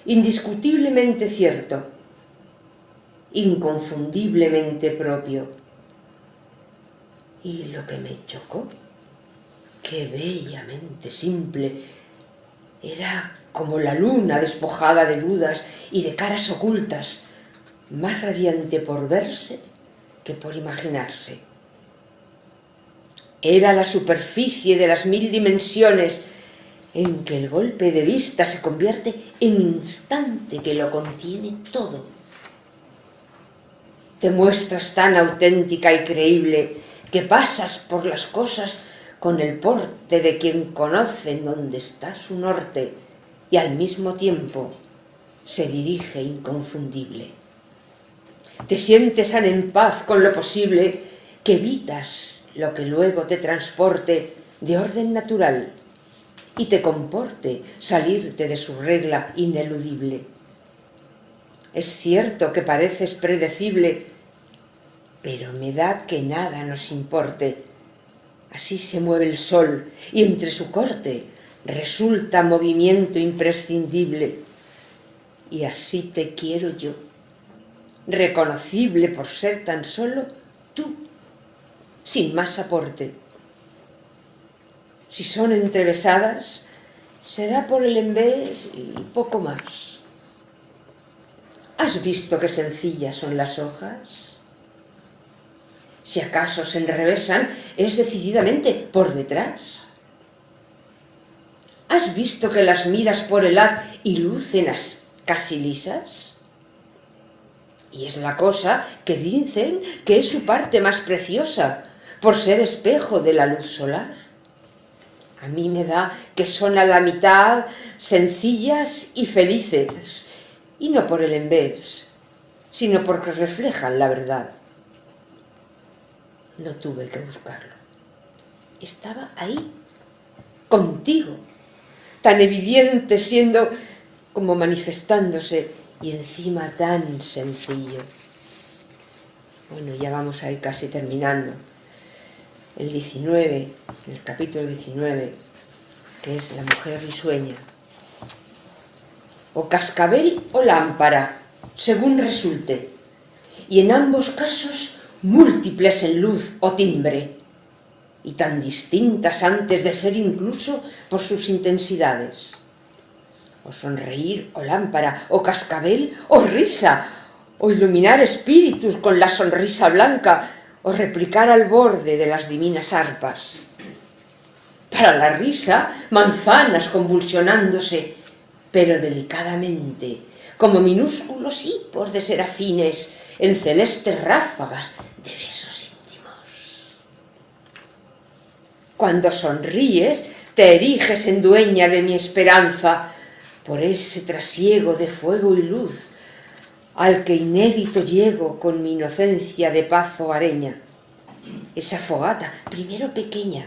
indiscutiblemente cierto, inconfundiblemente propio. Y lo que me chocó, que bellamente simple, era como la luna despojada de dudas y de caras ocultas, más radiante por verse que por imaginarse. Era la superficie de las 1000 dimensiones en que el golpe de vista se convierte en instante que lo contiene todo. Te muestras tan auténtica y creíble que pasas por las cosas con el porte de quien conoce en dónde está su norte y al mismo tiempo se dirige inconfundible. Te sientes tan en paz con lo posible que evitas lo que luego te transporte de orden natural y te comporte salirte de su regla ineludible. Es cierto que pareces predecible, pero me da que nada nos importe. Así se mueve el sol y entre su corte resulta movimiento imprescindible. Y así te quiero yo, reconocible por ser tan solo tú, sin más aporte. Si son entrevesadas, será por el envés y poco más. ¿Has visto qué sencillas son las hojas? Si acaso se enrevesan, es decididamente por detrás. ¿Has visto que las miras por el haz y lucen casi lisas? Y es la cosa que dicen que es su parte más preciosa, por ser espejo de la luz solar. A mí me da que son a la mitad sencillas y felices, y no por el envés, sino porque reflejan la verdad. No tuve que buscarlo. Estaba ahí, contigo, tan evidente siendo como manifestándose y encima tan sencillo. Bueno, ya vamos a ir casi terminando. El 19, el capítulo 19, que es la mujer risueña. O cascabel o lámpara, según resulte, y en ambos casos múltiples en luz o timbre, y tan distintas antes de ser incluso por sus intensidades. O sonreír o lámpara, o cascabel o risa, o iluminar espíritus con la sonrisa blanca, o replicar al borde de las divinas arpas. Para la risa, manzanas convulsionándose, pero delicadamente, como minúsculos hipos de serafines en celestes ráfagas de besos íntimos. Cuando sonríes, te eriges en dueña de mi esperanza, por ese trasiego de fuego y luz, al que inédito llego con mi inocencia de paz hogareña. Esa fogata, primero pequeña,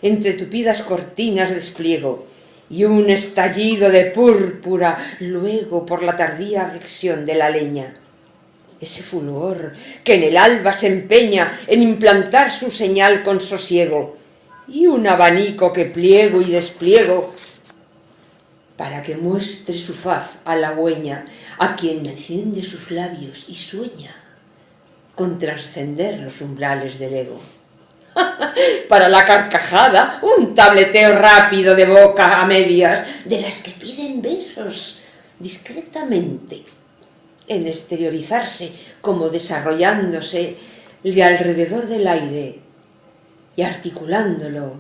entre tupidas cortinas despliego, y un estallido de púrpura, luego por la tardía afección de la leña. Ese fulgor que en el alba se empeña en implantar su señal con sosiego, y un abanico que pliego y despliego para que muestre su faz halagüeña a quien enciende sus labios y sueña con trascender los umbrales del ego. Para la carcajada, un tableteo rápido de boca a medias, de las que piden besos discretamente, en exteriorizarse como desarrollándose de alrededor del aire y articulándolo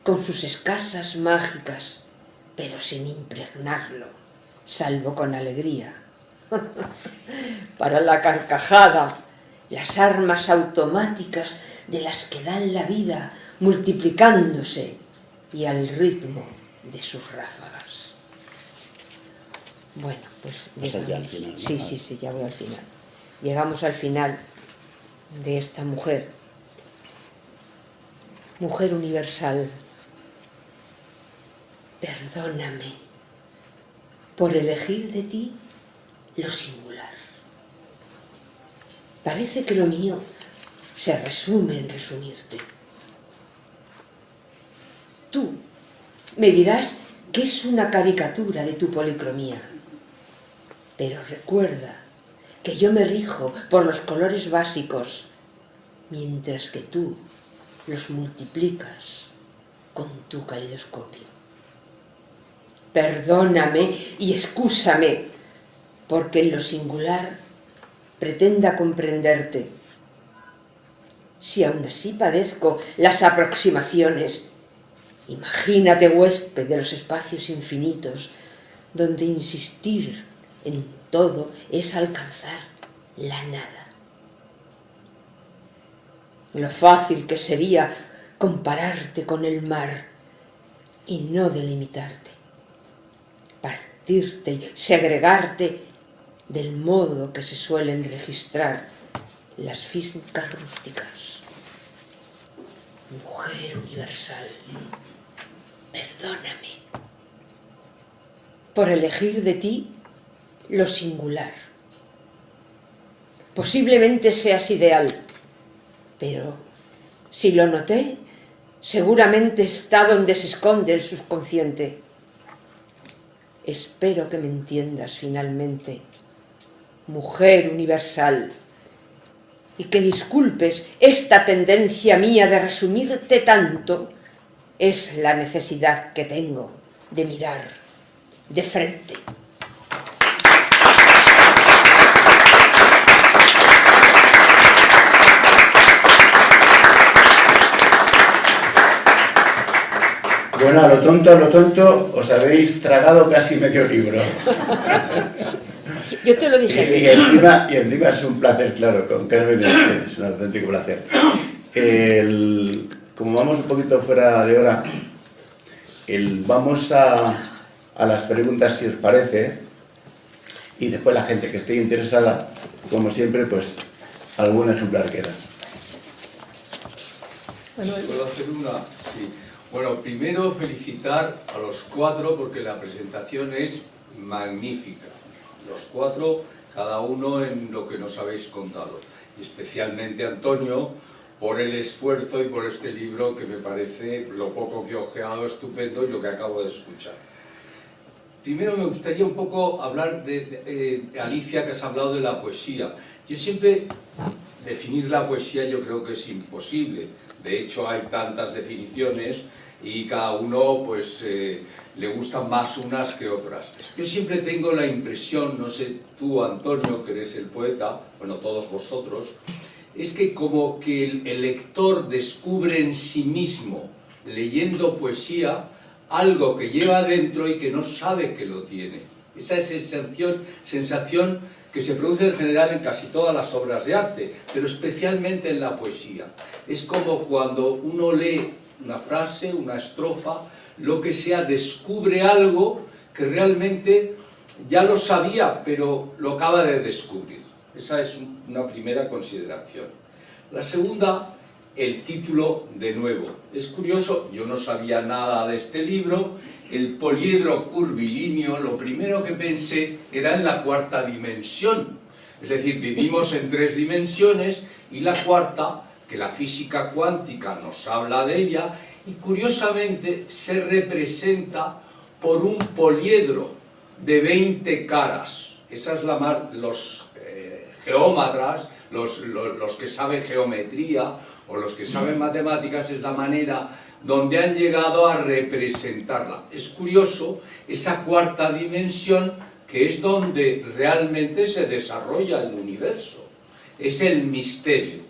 con sus escasas mágicas, pero sin impregnarlo, salvo con alegría. Para la carcajada, las armas automáticas de las que dan la vida multiplicándose y al ritmo de sus ráfagas. Bueno, pues llegamos. Ya al final, ¿no? Sí, ya voy al final. Llegamos al final de esta mujer, mujer universal. Perdóname por elegir de ti lo singular. Parece que lo mío se resume en resumirte. Tú me dirás que es una caricatura de tu policromía, pero recuerda que yo me rijo por los colores básicos, mientras que tú los multiplicas con tu calidoscopio. Perdóname y excúsame, porque en lo singular pretenda comprenderte. Si aún así padezco las aproximaciones, imagínate huésped de los espacios infinitos, donde insistir en todo es alcanzar la nada. Lo fácil que sería compararte con el mar y no delimitarte, partirte y segregarte del modo que se suelen registrar las fincas rústicas. Mujer universal, perdóname por elegir de ti lo singular. Posiblemente seas ideal, pero si lo noté, seguramente está donde se esconde el subconsciente. Espero que me entiendas finalmente, mujer universal, y que disculpes esta tendencia mía de resumirte tanto. Es la necesidad que tengo de mirar de frente. Bueno, a lo tonto, os habéis tragado casi medio libro. Yo te lo dije. Y encima es un placer, claro, con Carmen es un auténtico placer. Como vamos un poquito fuera de hora, vamos a las preguntas, si os parece, y después la gente que esté interesada, como siempre, pues algún ejemplar queda. ¿Puedo hacer una? Sí. Bueno, primero felicitar a los cuatro porque la presentación es magnífica. Los cuatro, cada uno en lo que nos habéis contado. Y especialmente Antonio, por el esfuerzo y por este libro que me parece, lo poco que he ojeado, estupendo y lo que acabo de escuchar. Primero me gustaría un poco hablar de Alicia, que has hablado de la poesía. Yo siempre, definir la poesía yo creo que es imposible. De hecho hay tantas definiciones y cada uno pues le gustan más unas que otras. Yo siempre tengo la impresión, no sé tú Antonio, que eres el poeta, bueno todos vosotros, es que como que el lector descubre en sí mismo, leyendo poesía, algo que lleva dentro y que no sabe que lo tiene. Esa sensación que se produce en general en casi todas las obras de arte, pero especialmente en la poesía. Es como cuando uno lee una frase, una estrofa, lo que sea, descubre algo que realmente ya lo sabía, pero lo acaba de descubrir. Esa es una primera consideración. La segunda, el título de nuevo. Es curioso, yo no sabía nada de este libro, el poliedro curvilíneo, lo primero que pensé era en la cuarta dimensión. Es decir, vivimos en 3 dimensiones y la cuarta, que la física cuántica nos habla de ella, y curiosamente se representa por un poliedro de 20 caras. Esa es los geómatras, los que saben geometría o los que saben matemáticas, es la manera donde han llegado a representarla. Es curioso esa cuarta dimensión que es donde realmente se desarrolla el universo. Es el misterio.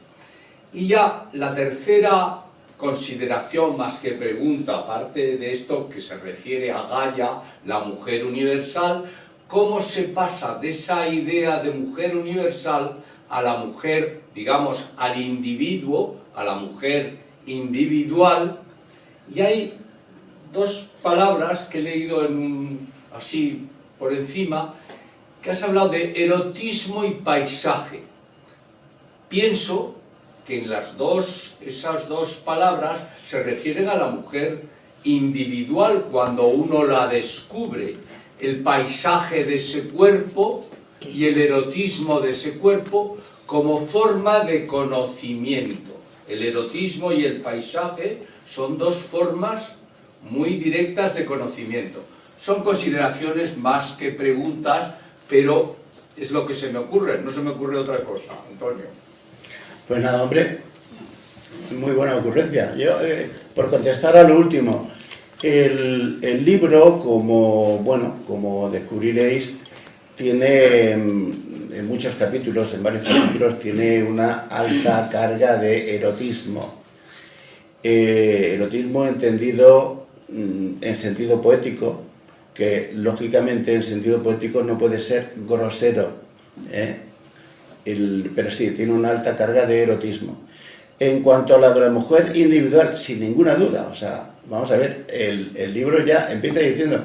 Y ya la tercera consideración más que pregunta, aparte de esto que se refiere a Gaia, la mujer universal, cómo se pasa de esa idea de mujer universal a la mujer, digamos, al individuo, a la mujer individual. Y hay 2 palabras que he leído así por encima, que has hablado de erotismo y paisaje. Pienso que en esas dos palabras se refieren a la mujer individual cuando uno la descubre, el paisaje de ese cuerpo y el erotismo de ese cuerpo como forma de conocimiento. El erotismo y el paisaje son 2 formas muy directas de conocimiento. Son consideraciones más que preguntas, pero es lo que se me ocurre, no se me ocurre otra cosa, Antonio. Pues nada, hombre, muy buena ocurrencia. Yo, por contestar a lo último, el libro, como descubriréis, tiene en muchos capítulos, en varios capítulos, tiene una alta carga de erotismo. Erotismo entendido en sentido poético, que lógicamente en sentido poético no puede ser grosero, pero sí, tiene una alta carga de erotismo. En cuanto a la de la mujer individual, sin ninguna duda, o sea, vamos a ver, el libro ya empieza diciendo,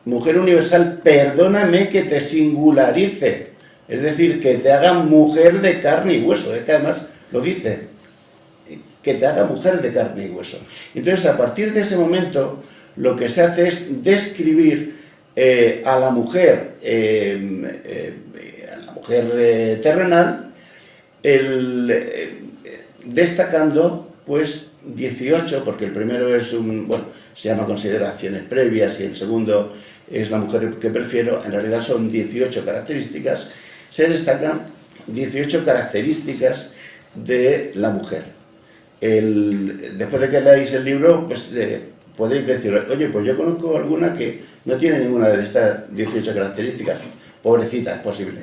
mujer universal, perdóname que te singularice, es decir, que te haga mujer de carne y hueso, que además lo dice, que te haga mujer de carne y hueso. Entonces, a partir de ese momento, lo que se hace es describir a la mujer terrenal, destacando pues 18, porque el primero es se llama consideraciones previas y el segundo es la mujer que prefiero, en realidad son 18 características, se destacan 18 características de la mujer. Después de que leáis el libro, pues podéis decir, oye, pues yo conozco alguna que no tiene ninguna de estas 18 características, pobrecita, es posible.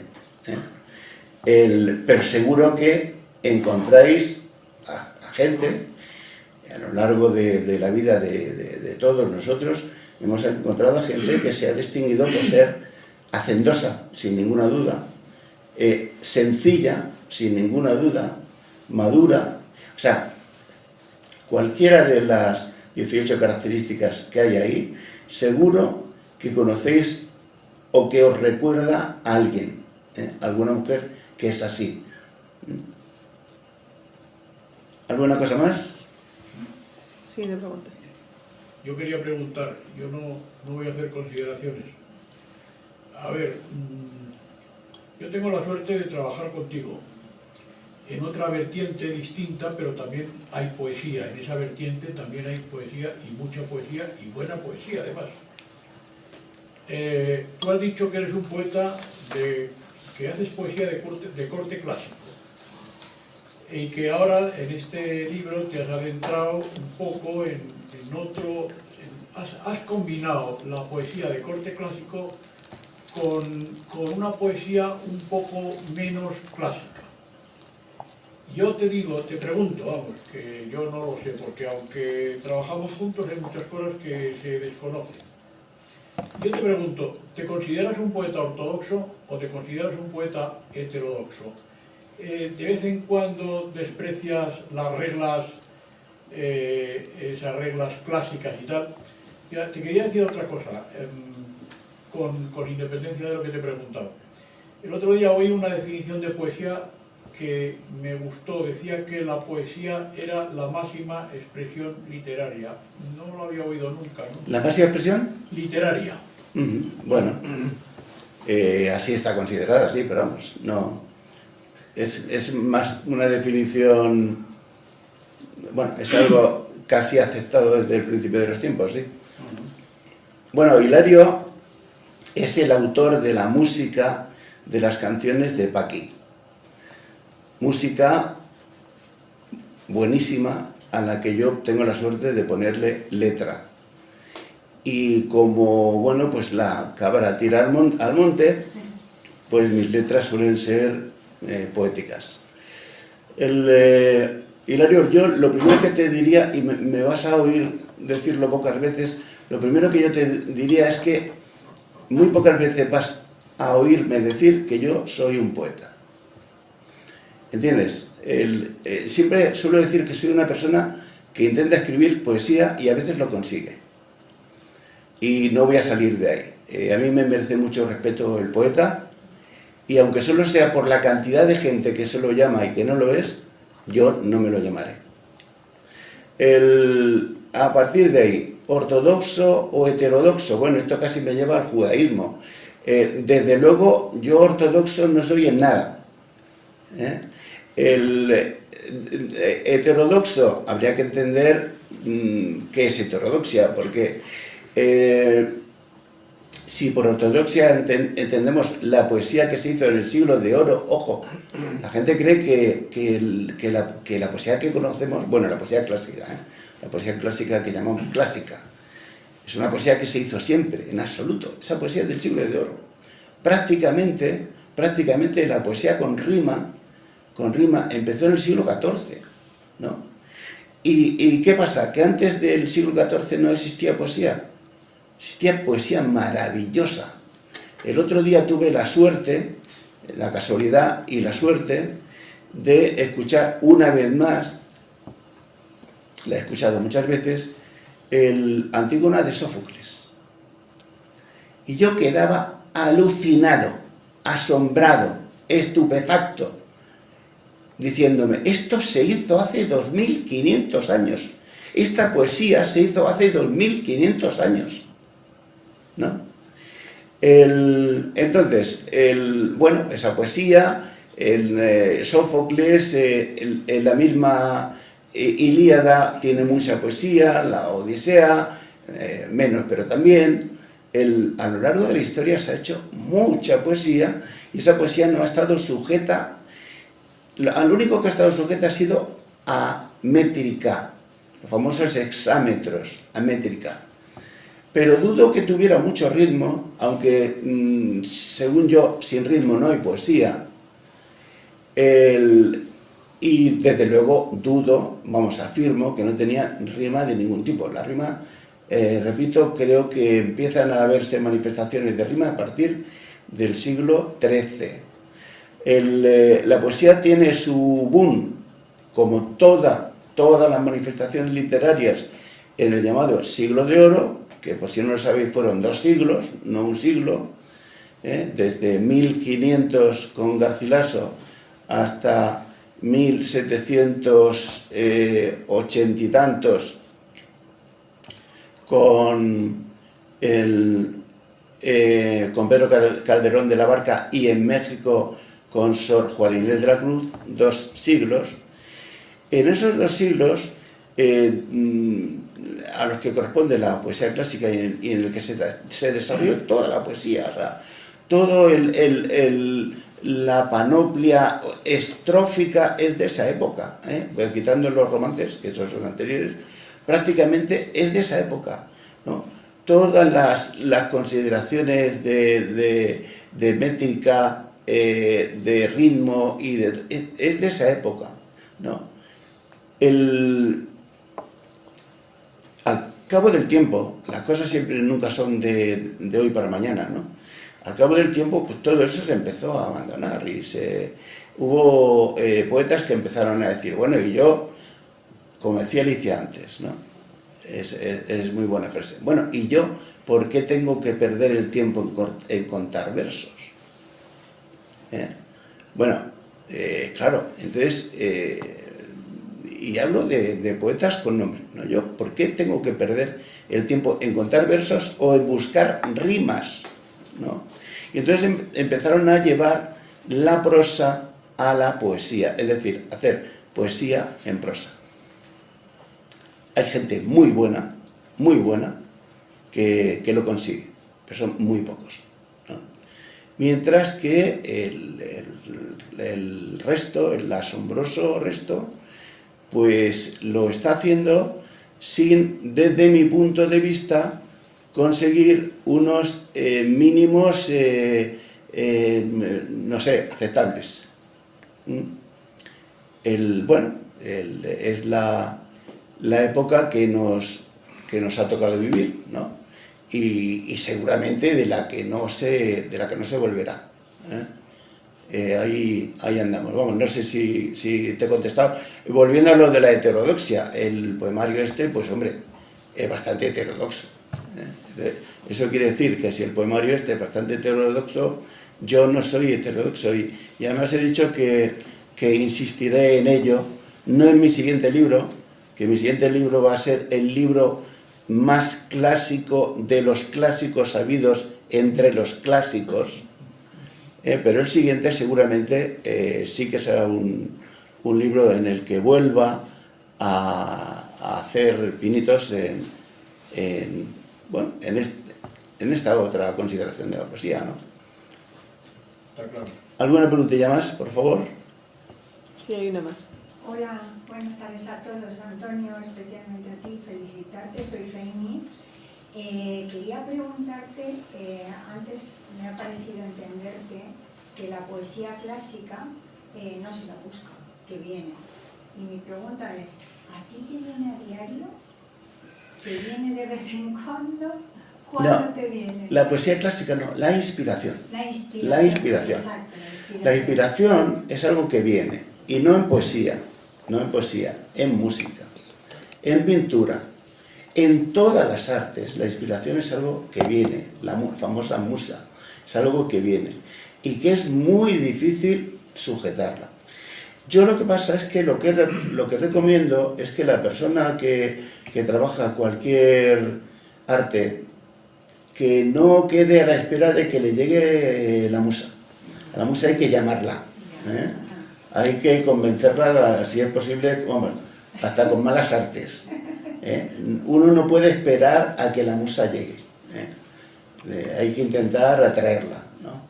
Pero seguro que encontráis a gente, a lo largo de la vida de todos nosotros, hemos encontrado a gente que se ha distinguido por ser hacendosa, sin ninguna duda, sencilla, sin ninguna duda, madura, o sea, cualquiera de las 18 características que hay ahí, seguro que conocéis o que os recuerda a alguien, alguna mujer que es así. ¿Alguna cosa más? Sí, de pregunta. Yo quería preguntar, yo no voy a hacer consideraciones. A ver, yo tengo la suerte de trabajar contigo en otra vertiente distinta, pero también hay poesía. En esa vertiente también hay poesía, y mucha poesía, y buena poesía además. Tú has dicho que eres un poeta que haces poesía de corte clásico. y que ahora en este libro te has adentrado un poco en otro, has combinado la poesía de corte clásico con una poesía un poco menos clásica. Yo te digo, te pregunto, vamos, que yo no lo sé, porque aunque trabajamos juntos hay muchas cosas que se desconocen. Yo te pregunto, ¿te consideras un poeta ortodoxo o te consideras un poeta heterodoxo? De vez en cuando desprecias las reglas, esas reglas clásicas y tal. Mira, te quería decir otra cosa, con independencia de lo que te he preguntado. El otro día oí una definición de poesía que me gustó. Decía que la poesía era la máxima expresión literaria. No lo había oído nunca, ¿no? ¿La máxima expresión? Literaria. Bueno, así está considerada, sí, pero vamos, no. Es más una definición, bueno, es algo casi aceptado desde el principio de los tiempos, sí. Bueno, Hilario es el autor de la música de las canciones de Paqui. Música buenísima a la que yo tengo la suerte de ponerle letra. Y como, bueno, pues la cabra tira al monte, pues mis letras suelen ser poéticas. Hilario, yo lo primero que te diría, y me vas a oír decirlo pocas veces, lo primero que yo te diría es que muy pocas veces vas a oírme decir que yo soy un poeta. ¿Entiendes? Siempre suelo decir que soy una persona que intenta escribir poesía y a veces lo consigue. Y no voy a salir de ahí. A mí me merece mucho respeto el poeta, y aunque solo sea por la cantidad de gente que se lo llama y que no lo es, yo no me lo llamaré. A partir de ahí, ortodoxo o heterodoxo, bueno, esto casi me lleva al judaísmo. Desde luego, yo ortodoxo no soy en nada. El heterodoxo, habría que entender qué es heterodoxia, porque si por ortodoxia entendemos la poesía que se hizo en el siglo de oro, ojo, la gente cree que la poesía que conocemos, bueno, la poesía clásica, la poesía clásica que llamamos clásica, es una poesía que se hizo siempre, en absoluto. Esa poesía es del siglo de oro. Prácticamente la poesía con rima empezó en el siglo XIV, ¿no? ¿Y qué pasa? Que antes del siglo XIV no existía poesía. Existía poesía maravillosa. El otro día tuve la suerte, la casualidad y la suerte de escuchar una vez más, la he escuchado muchas veces, el Antígona de Sófocles. Y yo quedaba alucinado, asombrado, estupefacto, diciéndome, esto se hizo hace 2500 años. Esta poesía se hizo hace 2500 años, ¿no? Entonces, bueno, esa poesía, Sófocles, en la misma Ilíada tiene mucha poesía, la Odisea, menos, pero también. A lo largo de la historia se ha hecho mucha poesía, y esa poesía no ha estado sujeta, al único que ha estado sujeta ha sido a métrica, los famosos hexámetros, a métrica. Pero dudo que tuviera mucho ritmo, aunque según yo, sin ritmo no hay poesía. Y desde luego dudo, afirmo que no tenía rima de ningún tipo. La rima, repito, creo que empiezan a verse manifestaciones de rima a partir del siglo XIII. La poesía tiene su boom, como todas las manifestaciones literarias, en el llamado siglo de oro, que por si no lo sabéis fueron 2 siglos, no un siglo, desde 1500 con Garcilaso hasta 1780 y tantos con Pedro Calderón de la Barca, y en México con Sor Juana Inés de la Cruz, 2 siglos. En esos 2 siglos, a los que corresponde la poesía clásica y en el que se desarrolló toda la poesía, o sea, todo la panoplia estrófica es de esa época, pues quitando los romances, que esos son anteriores, prácticamente es de esa época, ¿no? Todas las consideraciones de métrica, de ritmo, es de esa época, ¿no? Al cabo del tiempo, las cosas siempre nunca son de hoy para mañana, ¿no? Al cabo del tiempo, pues todo eso se empezó a abandonar y hubo poetas que empezaron a decir, bueno, y yo, como decía Alicia antes, ¿no? Es muy buena frase. Bueno, ¿y yo por qué tengo que perder el tiempo en contar versos? Bueno, claro, entonces, y hablo de poetas con nombre, ¿no? Yo, ¿por qué tengo que perder el tiempo en contar versos o en buscar rimas, ¿no? Y entonces empezaron a llevar la prosa a la poesía, es decir, hacer poesía en prosa. Hay gente muy buena, que lo consigue, pero son muy pocos, ¿no? Mientras que el resto, el asombroso resto, pues lo está haciendo sin, desde mi punto de vista, conseguir unos mínimos, no sé, aceptables. Es la época que nos ha tocado vivir, ¿no? Y seguramente de la que no se volverá, ahí andamos. Vamos, no sé si te he contestado. Volviendo a lo de la heterodoxia, el poemario pues hombre, es bastante heterodoxo, Eso quiere decir que si el poemario es bastante heterodoxo, yo no soy heterodoxo, y además he dicho que insistiré en ello, no en mi siguiente libro, que mi siguiente libro va a ser el libro más clásico de los clásicos sabidos entre los clásicos, pero el siguiente seguramente sí que será un libro en el que vuelva a hacer pinitos en esta otra consideración de la poesía, ¿no? Está claro. ¿Alguna preguntilla más, por favor? Sí, hay una más. Hola, buenas tardes a todos. Antonio, especialmente a ti, felicitarte. Soy Feini. Quería preguntarte, antes me ha parecido entenderte que la poesía clásica no se la busca, que viene. Y mi pregunta es, ¿a ti te viene a diario? ¿Te viene de vez en cuando? ¿Cuándo te viene? La poesía clásica no, la inspiración. La inspiración. Exacto, la inspiración es algo que viene, y no en poesía, en música, en pintura, en todas las artes. La inspiración es algo que viene, la famosa musa, es algo que viene, y que es muy difícil sujetarla. Yo lo que pasa es que lo que recomiendo es que la persona que trabaja cualquier arte, que no quede a la espera de que le llegue la musa. A la musa hay que llamarla, hay que convencerla, si es posible, hasta con malas artes. Uno no puede esperar a que la musa llegue, hay que intentar atraerla, ¿no?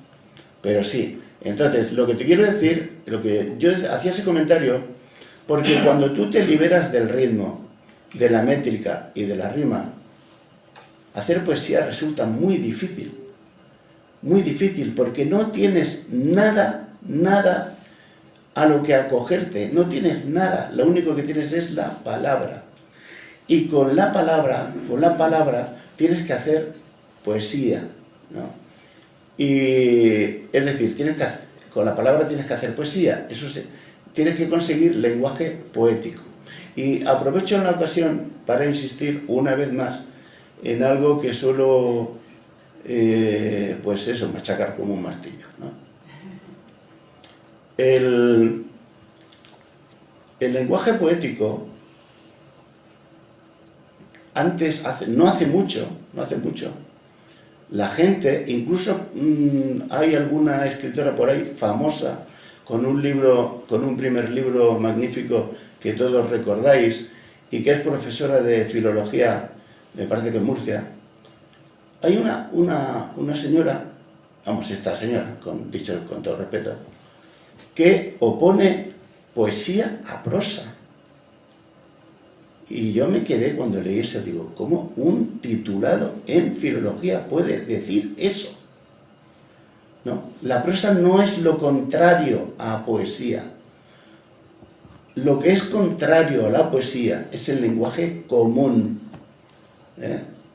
Pero sí. Entonces, lo que te quiero decir, yo hacía ese comentario, porque cuando tú te liberas del ritmo, de la métrica y de la rima, hacer poesía resulta muy difícil, porque no tienes nada a lo que acogerte, no tienes nada, lo único que tienes es la palabra, y con la palabra tienes que hacer poesía, ¿no? Y es decir, con la palabra tienes que hacer poesía, tienes que conseguir lenguaje poético. Y aprovecho la ocasión para insistir una vez más en algo que suelo, machacar como un martillo, ¿no? El lenguaje poético, no hace mucho, la gente, incluso hay alguna escritora por ahí famosa, con un primer libro magnífico que todos recordáis, y que es profesora de filología, me parece que en Murcia. Hay una señora, esta señora, dicho con todo respeto, que opone poesía a prosa. Y yo me quedé cuando leí eso, digo, ¿cómo un titulado en filología puede decir eso? No, la prosa no es lo contrario a poesía. Lo que es contrario a la poesía es el lenguaje común.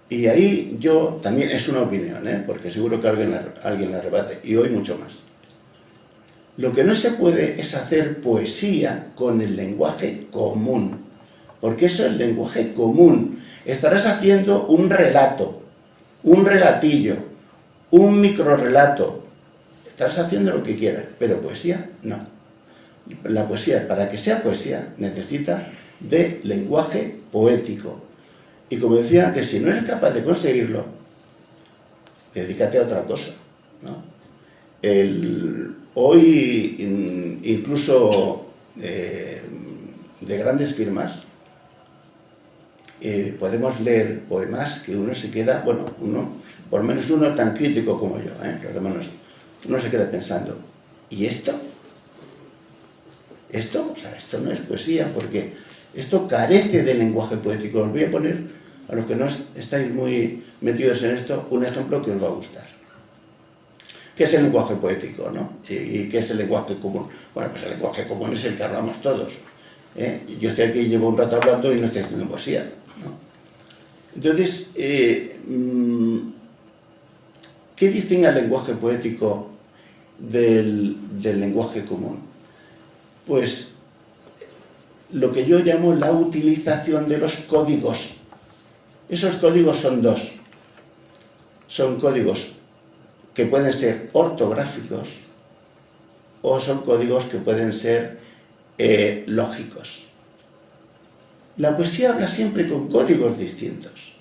Y ahí yo, también es una opinión, porque seguro que alguien la rebate, y hoy mucho más. Lo que no se puede es hacer poesía con el lenguaje común, porque eso es el lenguaje común. Estarás haciendo un relato, un relatillo, un microrrelato, estarás haciendo lo que quieras, pero poesía no. La poesía, para que sea poesía, necesita de lenguaje poético. Y como decía antes, si no eres capaz de conseguirlo, dedícate a otra cosa, ¿no? Hoy, incluso de grandes firmas, podemos leer poemas que uno se queda, bueno, por lo menos uno tan crítico como yo, los demás uno se queda pensando, ¿y esto? O sea, esto no es poesía, porque esto carece de lenguaje poético. Os voy a poner, a los que no estáis muy metidos en esto, un ejemplo que os va a gustar. ¿Qué es el lenguaje poético, no? ¿Y qué es el lenguaje común? Bueno, pues el lenguaje común es el que hablamos todos. Yo estoy aquí, llevo un rato hablando y no estoy haciendo poesía, ¿no? Entonces, ¿qué distingue al lenguaje poético del lenguaje común? Pues lo que yo llamo la utilización de los códigos. Esos códigos son dos. Son códigos que pueden ser ortográficos o son códigos que pueden ser lógicos. La poesía habla siempre con códigos distintos.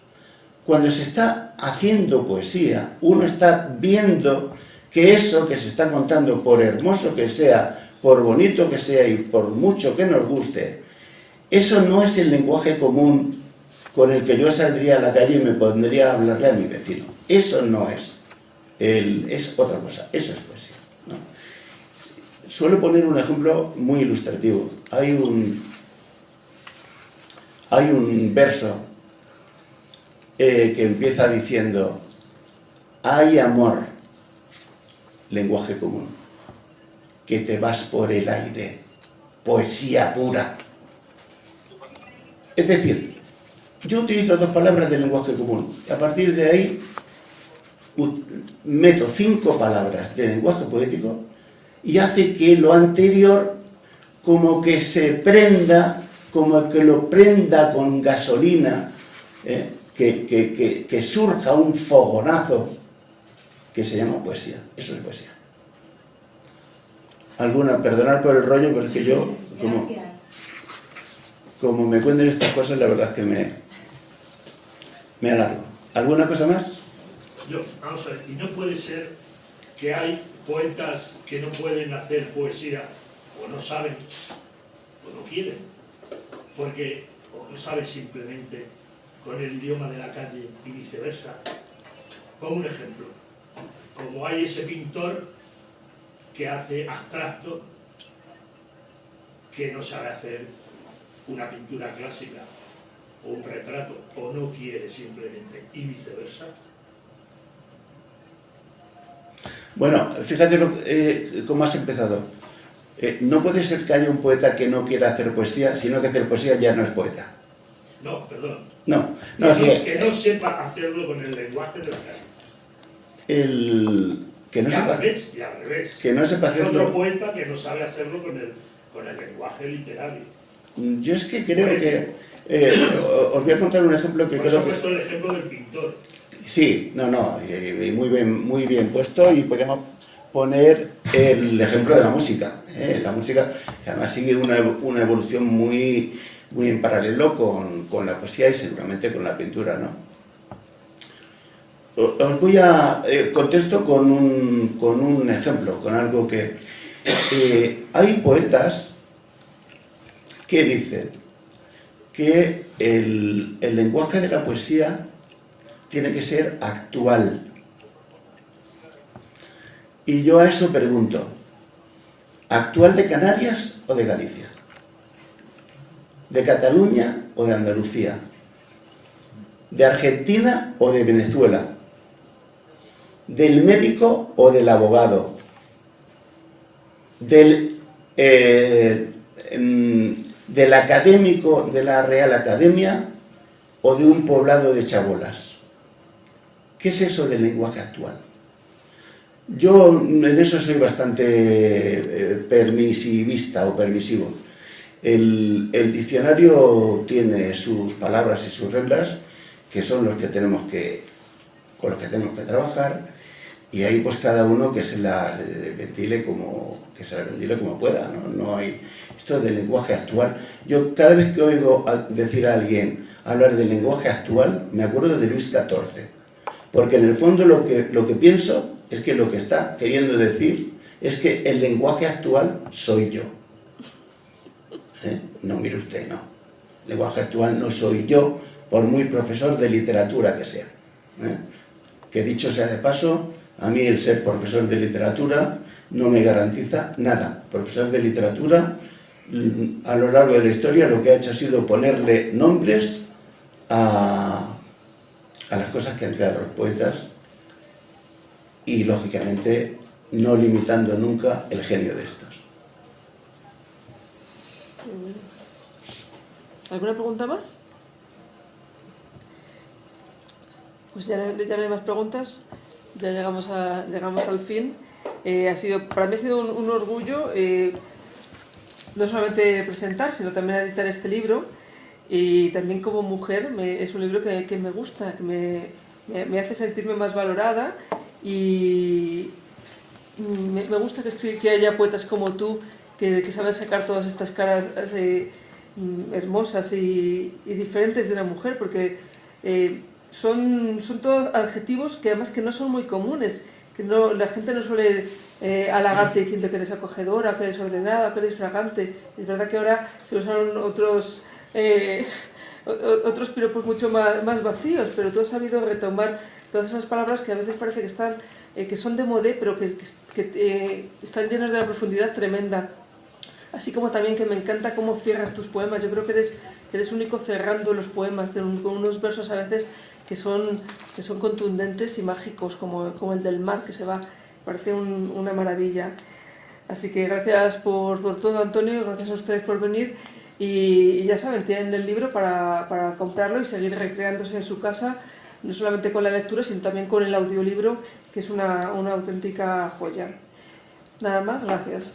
Cuando se está haciendo poesía, uno está viendo que eso que se está contando, por hermoso que sea, por bonito que sea y por mucho que nos guste, eso no es el lenguaje común con el que yo saldría a la calle y me pondría a hablarle a mi vecino. Eso no es. Es otra cosa. Eso es poesía, ¿no? Suelo poner un ejemplo muy ilustrativo. Hay un verso que empieza diciendo: hay amor, lenguaje común, que te vas por el aire, poesía pura. Es decir, yo utilizo dos palabras del lenguaje común, y a partir de ahí meto 5 palabras de lenguaje poético y hace que lo anterior como que se prenda, como que lo prenda con gasolina, que surja un fogonazo que se llama poesía. Eso es poesía. Perdonad por el rollo, porque yo, como me cuenten estas cosas, la verdad es que me alargo. ¿Alguna cosa más? Vamos a ver, y no puede ser que hay poetas que no pueden hacer poesía, o no saben, o no quieren, porque o no saben simplemente con el idioma de la calle y viceversa. Pongo un ejemplo. Como hay ese pintor que hace abstracto, que no sabe hacer una pintura clásica o un retrato, o no quiere simplemente, y viceversa. Bueno, fíjate cómo has empezado. No puede ser que haya un poeta que no quiera hacer poesía, sino que hacer poesía ya no es poeta. No, perdón. No, que no sepa hacerlo con el lenguaje de la calle. Que no sepa, al revés. Que no sepa hacerlo. Otro poeta que no sabe hacerlo con el lenguaje literario. Yo es que creo que... os voy a contar un ejemplo que Por creo eso que... he puesto el ejemplo del pintor. Sí, y muy bien puesto, y podemos poner el ejemplo de la música. La música, que además sigue una evolución muy en paralelo con la poesía y seguramente con la pintura, ¿no? Os voy a... contesto con un ejemplo, con algo que... hay poetas que dicen que el lenguaje de la poesía tiene que ser actual. Y yo a eso pregunto, ¿Actual de Canarias o de Galicia? ¿De Cataluña o de Andalucía? ¿De Argentina o de Venezuela? ¿Del médico o del abogado? ¿Del académico de la Real Academia o de un poblado de chabolas? ¿Qué es eso del lenguaje actual? Yo en eso soy bastante permisivista o permisivo. El diccionario tiene sus palabras y sus reglas, que son los que con los que tenemos que trabajar, y ahí pues cada uno que se la ventile como pueda, ¿no? No hay esto del lenguaje actual. Yo cada vez que oigo decir a alguien hablar del lenguaje actual, me acuerdo de Luis XIV, porque en el fondo lo que pienso es que lo que está queriendo decir es que el lenguaje actual soy yo. No, mire usted, no. El lenguaje actual no soy yo, por muy profesor de literatura que sea. Que dicho sea de paso, a mí el ser profesor de literatura no me garantiza nada. Profesor de literatura, a lo largo de la historia, lo que ha hecho ha sido ponerle nombres a las cosas que han creado los poetas y, lógicamente, no limitando nunca el genio de estos. ¿Alguna pregunta más? Pues ya no hay más preguntas, ya llegamos al fin. Para mí ha sido un orgullo no solamente presentar, sino también editar este libro, y también como mujer es un libro que me gusta, que me hace sentirme más valorada, y me gusta que haya poetas como tú que saben sacar todas estas caras hermosas y diferentes de una mujer, porque son todos adjetivos que además que no son muy comunes, que la gente no suele halagarte diciendo que eres acogedora, que eres ordenada, que eres fragante. Es verdad que ahora se usaron otros piropos mucho más vacíos, pero tú has sabido retomar todas esas palabras que a veces parece que son de modé, pero que están llenas de una profundidad tremenda. Así como también que me encanta cómo cierras tus poemas. Yo creo que eres único cerrando los poemas con unos versos a veces que son contundentes y mágicos, como el del mar que se va. Parece una maravilla. Así que gracias por todo, Antonio, gracias a ustedes por venir, y ya saben, tienen el libro para comprarlo y seguir recreándose en su casa, no solamente con la lectura, sino también con el audiolibro, que es una auténtica joya. Nada más, gracias.